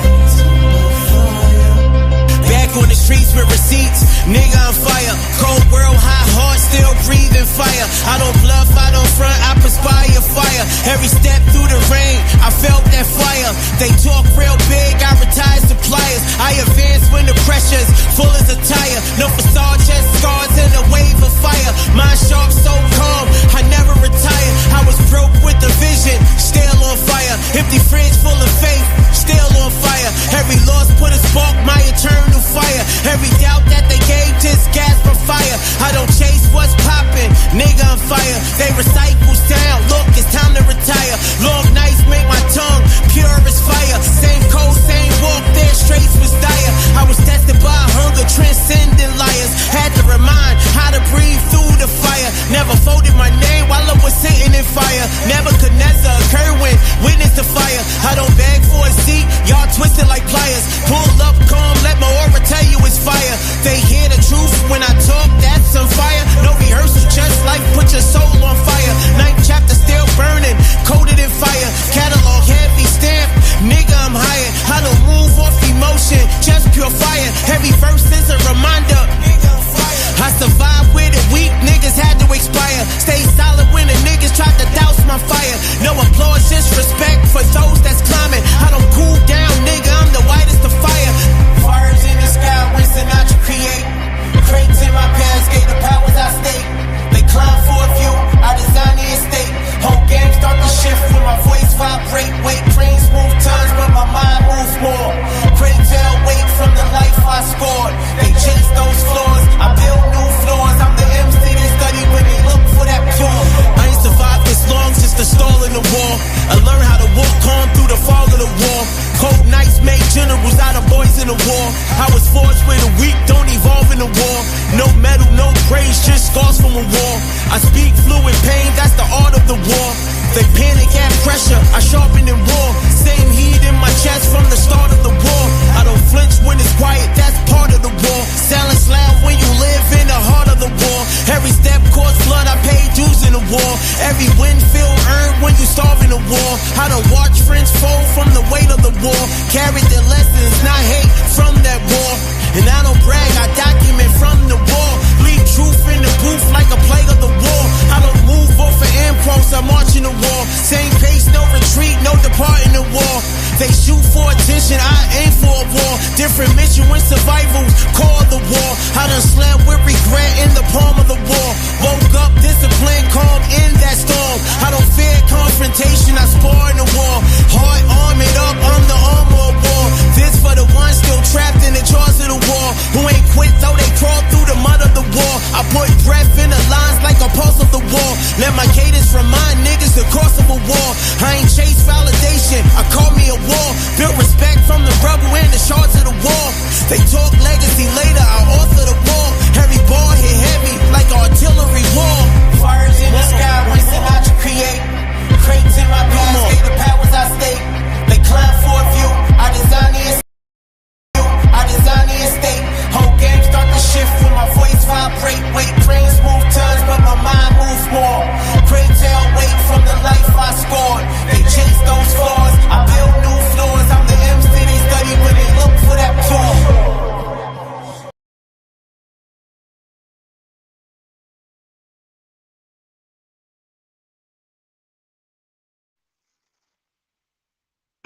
Back on the streets with receipts, nigga on fire. Cold world, high heart, still breathing fire. I don't bluff, I don't front, I perspire fire. Every step through the rain, I felt that fire. They talk real big, I retire suppliers. I advance when the pressure's full as a tire. No facade, just scars and a wave of fire. Mind sharp, so calm, I never retire. I was broke with the vision, still on fire. Empty fridge full of faith, still on fire. Every loss put a spark, my eternal fire. Every doubt that they gave, just gas for fire. I don't chase what's poppin', nigga on fire. They recycle sound, look, it's time to retire. Long nights make my tongue pure as fire. Same code, same walk, their straits was dire. I was tested by hunger, transcending liars. Had to remind how to breathe through the fire. Never folded my name while I was sitting in fire. Nebuchadnezzar, Kerwin, witness the fire. I don't beg for a seat, y'all twisted like pliers. Pull up, calm, let my aura tell you it's fire. They hear the truth when I talk, that's on fire. No rehearsal, just like put your soul on fire. 9th chapter still burning, coated in fire. Catalog heavy stamp, nigga I'm higher. I don't move off emotion, just pure fire. Every verse is a reminder, nigga I'm fire. I survived with it, weak niggas had to expire. Stay solid when the niggas tried to douse my fire. No applause, just respect for those that's climbing. I don't cool down, nigga, I'm the whitest of fire. Fires in the sky when Sinatra create. Crates in my pants, gave the powers I stake. They climb for a view, I design the estate. Whole game start to shift when my voice vibrate. Weight train smooth turns, but my mind moves more. Pray tell, wait from the life I scored. They chase those floors, I build new floors. I'm the MC they study when they look for that pure. I ain't survived this long since the stall in the war. I learned how to walk calm through the fog of the war. Cold nights made generals out of boys in the war. I was forged with a weak, don't evolve in the war. No medal, no praise, just scars from a war. I speak fluent pain, that's the art of the war. They panic at pressure, I sharpen in war. Same heat in my chest from the start of the war. I don't flinch when it's quiet, that's part of the war. Silence loud when you live in the heart of the war. Every step costs blood, I paid dues in the war. Every win feel earned when you starve in the war. I don't watch friends fold from the weight of the war. Carried their lessons, not hate from that war. And I don't brag, I document from the war. Leave truth in the booth like a plague of the war. I don't move off of impulse, I march in the war. Same pace, no retreat, no departing the war. They shoot for attention, I aim for a war. Different mission when survival's core of the war. I done slept with regret in the palm of the war. Woke up disciplined, calm in that storm. I don't fear confrontation, I spar in the war. Heart armored up, I'm the armor of war. This for the ones still trapped in the jaws of the war. Who ain't quit though they crawl through the mud of the war. I put breath in the lines like a pulse of the war. Let my cadence remind niggas the course of a war. I ain't chase validation, I call me a war. Built respect from the rubble and the shards of the war. They talk legacy later, I author the war. Every ball hit heavy like artillery war. Fires in the sky when Sinatra create. Crates in my pants, gave the powers I stake.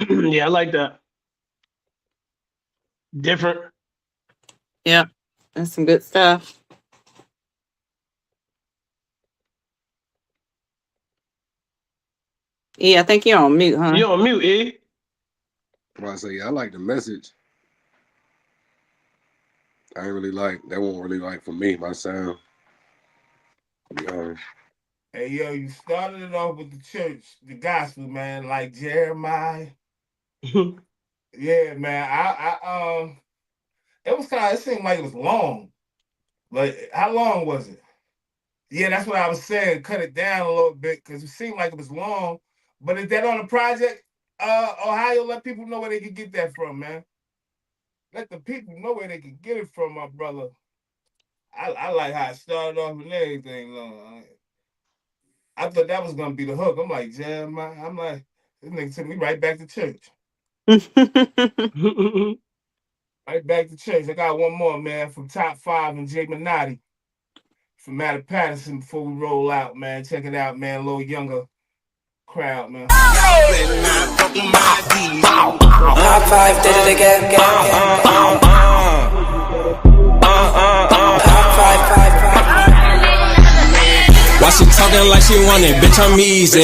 Yeah, I like that. Different. Yeah, that's some good stuff. Yeah, I think you're on mute, huh? You're on mute, E. I say, yeah, I like the message. I ain't really like that. Won't really like for me my sound. To be honest. Hey yo, you started it off with the church, the gospel, man, like Jeremiah. Yeah, man. It was kind of. It seemed like it was long. Like, how long was it? Yeah, that's what I was saying. Cut it down a little bit because it seemed like it was long. But is that on the project? Ohio, let people know where they can get that from, man. Let the people know where they can get it from, my brother. I like how it started off and everything. I thought that was gonna be the hook. I'm like, Jeremiah. I'm like, this nigga took me right back to church. Right back to church. I got one more, man, from Top 5 and Jay Minotti. From Matt Patterson before we roll out, man. Check it out, man. A little younger crowd, man. Top 5 did it again. Top 5. Why she talking like she want it? Bitch, I'm easy.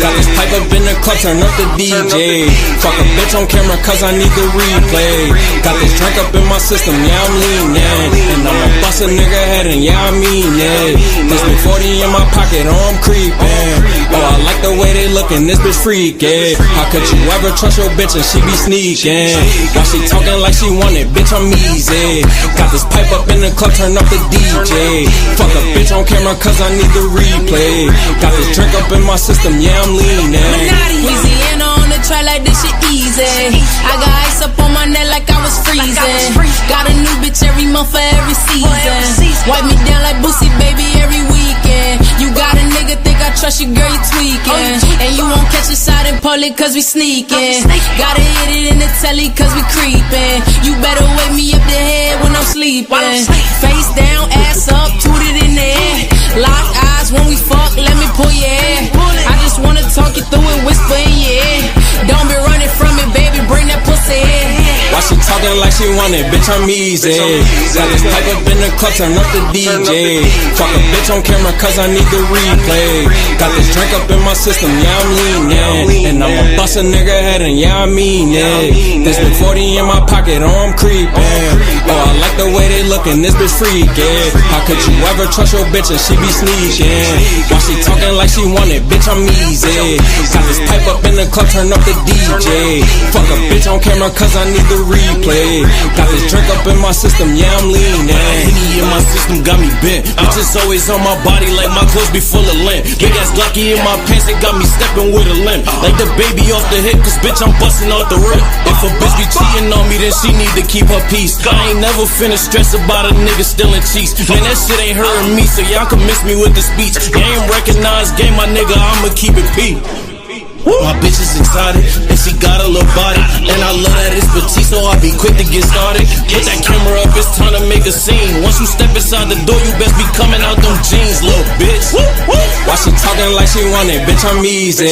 Got this pipe up in the club, turn up the DJ. Fuck a bitch on camera, cause I need the replay. Got this drink up in my system, yeah, I'm leaning. And I'ma bust a nigga head, and yeah, I mean it. This big 40 in my pocket, oh, I'm creeping. Oh, I like the way they looking, this bitch freaking. How could you ever trust your bitch and she be sneaking? Why she talking like she want it? Bitch, I'm easy. Got this pipe up in the club, turn up the DJ. Fuck a bitch on camera, cause I need the replay. Got this drink up in my system, yeah, I'm leaning. Louisiana on the track like this shit easy. I got ice up on my neck like I was freezing. Got a new bitch every month for every season. Wipe me down like Boosie, baby, every weekend. You got a nigga think I trust you, girl, you tweaking. And you won't catch us out in public cause we sneaking. Gotta hit it in the telly cause we creeping. You better wake me up the head when I'm sleeping. Face down, ass up, toot it in the air. Lock eyes when we fuck, let me pull your hair. I just wanna talk you through and whisper in your ear. Don't be running from it, baby, bring that pussy in. Why she talking like she want it? Bitch, I'm easy. Got this pipe up in the club, turn up the DJ. Fuck a bitch on camera, cause I need the replay. Got this drink up in my system, yeah, I'm leaning. And I'ma bust a nigga head, and yeah, I mean it. This big 40 in my pocket, oh, I'm creeping. Oh, I like the way they looking, this bitch freaking. How could you ever trust your bitch and she be sneaking? Why she talking like she want it? Bitch, I'm easy. Got this pipe up in the club, turn up the DJ. Fuck a bitch on camera, cause I need the replay. Got this drink up in my system, yeah, I'm leaning. Henny in my system got me bent. Bitches always on my body like my clothes be full of lint. Big ass Glocky in my pants, it got me stepping with a limp. Like the baby off the hip, cause bitch, I'm busting off the rip. If a bitch be cheating on me, then she need to keep her peace. I ain't never finna stress about a nigga stealing cheeks. Man, that shit ain't hurting me, so y'all can miss me with the speech. Game recognized, game, my nigga, I'ma keep it P. My bitch is exotic, and she got a little body. And I love that it's petite, so I'll be quick to get started. Put that camera up, it's time to make a scene. Once you step inside the door, you best be coming out them jeans, little bitch. Why she talking like she want it? Bitch, I'm easy.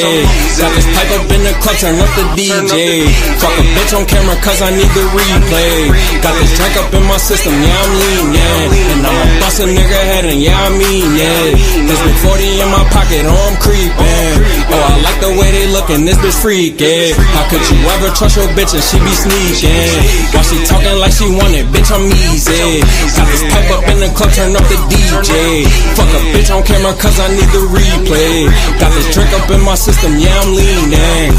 Got this pipe up in the club, turn up the DJ. Fuck a bitch on camera, cause I need the replay. Got this drink up in my system, yeah, I'm leaning. And I'ma bust a nigga head, and yeah, I mean it. This big 40 in my pocket, oh, I'm creeping. Oh, I like the way they looking, this bitch freaking. How could you ever trust your bitch and she be sneaking? Why she talking like she want it? Bitch, I'm easy. Got this pipe up in the club, turn up the DJ. Fuck a bitch on camera, cause I need the replay. Got this drink up in my system, yeah, I'm leaning.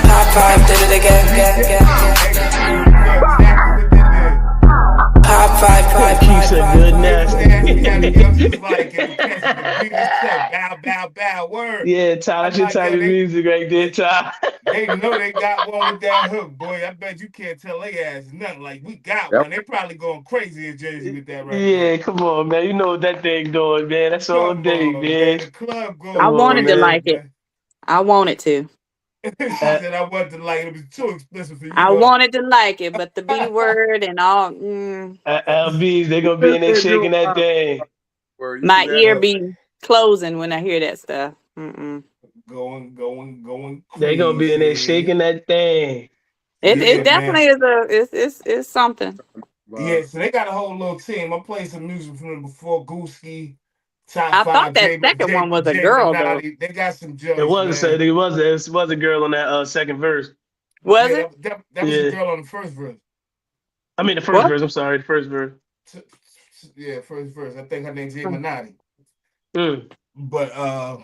Top 5 did it again. Top 5. Keeps a good nasty. Bow, word. Yeah, Ty, that's your type of music right there, Ty. They know they got one with that hook, boy. I bet you can't tell they ass nothing. Like, we got one. They probably going crazy in Jersey with that right now. Yeah, come on, man. You know what that thing doing, man. That's all day, man. The club going. I wanted to like it. I wanted to. She said I wanted to like it. It was too explicit for you. I wanted to like it, but the B word and all. LBs, they gonna be in there shaking that thing. My ear be closing when I hear that stuff. going crazy. They gonna be in there shaking that thing. It definitely is it's something. Yeah, so they got a whole little team. I played some music from them before. Gooski, Top I 5, thought that second one was a girl though. They got some It joints, was man. it was a girl on that second verse. Was it? That was a girl on the first verse. I mean the first verse. I'm sorry, the first verse. Yeah, first verse. I think her name's Illuminati. Mm. But yeah,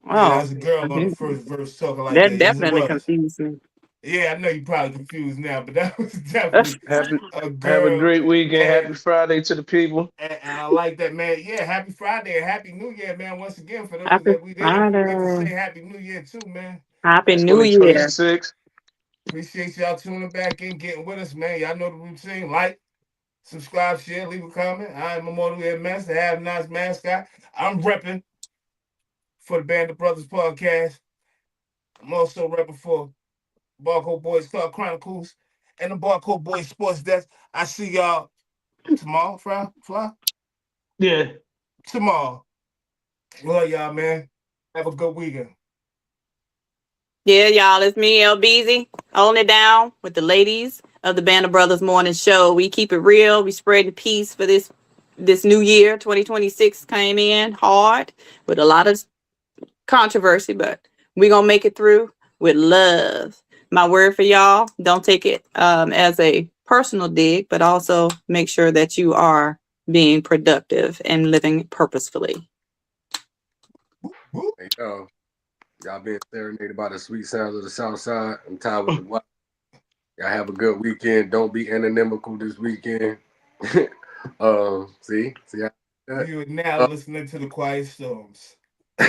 that was a girl on the first verse talking like that. That definitely confused me. Yeah, I know you're probably confused now, but that was definitely a girl. Have a great weekend. Happy Friday to the people. And I like that, man. Yeah, happy Friday and Happy New Year, man. Once again, for those that we didn't forget to say Happy New Year too, man. Happy New Year. Appreciate y'all tuning back in, getting with us, man. Y'all know the routine. Like, subscribe, share, leave a comment. I'm Immortal MS, the Have Nots mascot. I'm repping for the Band of Brothers podcast. I'm also repping for Barcode Boys Club Chronicles and the Barcode Boys Sports Desk. I see y'all tomorrow, Fly? Yeah. Tomorrow. Love y'all, man. Have a good weekend. Yeah, y'all, it's me, LBZ, holding it down with the ladies of the Band of Brothers Morning Show. We keep it real. We spread the peace for this new year. 2026 came in hard with a lot of controversy, but we're going to make it through with love. My word for y'all, don't take it as a personal dig, but also make sure that you are being productive and living purposefully. Hey, y'all being serenaded by the sweet sounds of the South Side. I'm tired with the wild. Y'all have a good weekend. Don't be anonymical this weekend. See? You are now listening to the Quiet Storms. Yo,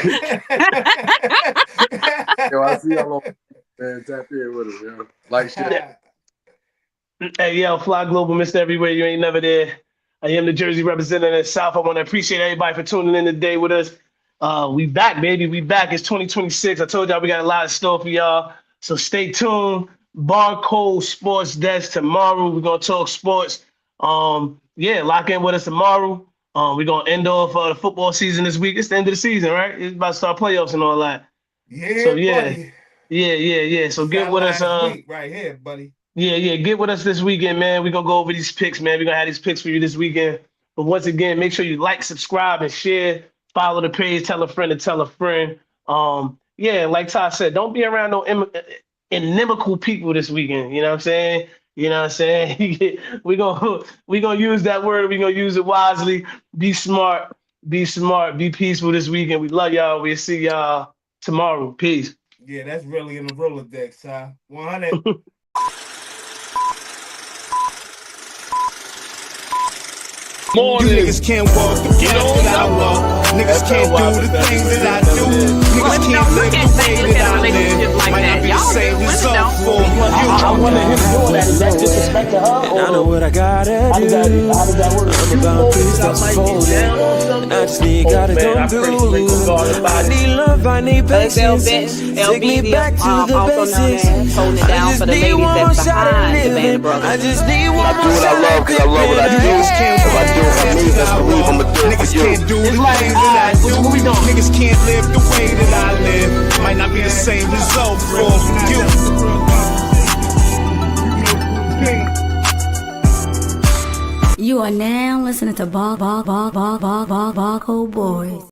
I see y'all on. Man, tap in with us, yo. Like shit. Hey, yo, Fly Global, Mr. Everywhere. You ain't never there. I am the Jersey representative in the South. I want to appreciate everybody for tuning in today with us. We back, baby. We back. It's 2026. I told y'all we got a lot of stuff for y'all. So stay tuned. Barcode Sports Desk tomorrow. We're gonna talk sports. Yeah, lock in with us tomorrow. We're gonna end off the football season this week. It's the end of the season, right? It's about to start playoffs and all that. Yeah, so yeah, buddy. Yeah. So get with us. Week right here, buddy. Yeah. Get with us this weekend, man. We're gonna go over these picks, man. We're gonna have these picks for you this weekend. But once again, make sure you like, subscribe, and share. Follow the page. Tell a friend to tell a friend. Yeah, like Ty said, don't be around no inimical people this weekend. You know what I'm saying? We're gonna use that word. We're gonna use it wisely. Be smart. Be peaceful this weekend. We love y'all. We'll see y'all tomorrow. Peace. Yeah, that's really in the Rolodex, huh? 100. You niggas can't walk the path that I walk. Niggas can't do the things that I do. Niggas can't live the way that I live. Might not be the same result for you. I wonder him doing that. Is that disrespect to her? And I know what I gotta do. I'm about peace that's folded. And I just need gotta come through. I need love, I need patience. Take me back to the basics. I just need one more shot at living. I just need one more shot at living. I love what I do. Niggas can't do the things that I do. Niggas can't live the way that I live. Might not be the same result for You are now listening to Barcode Boys.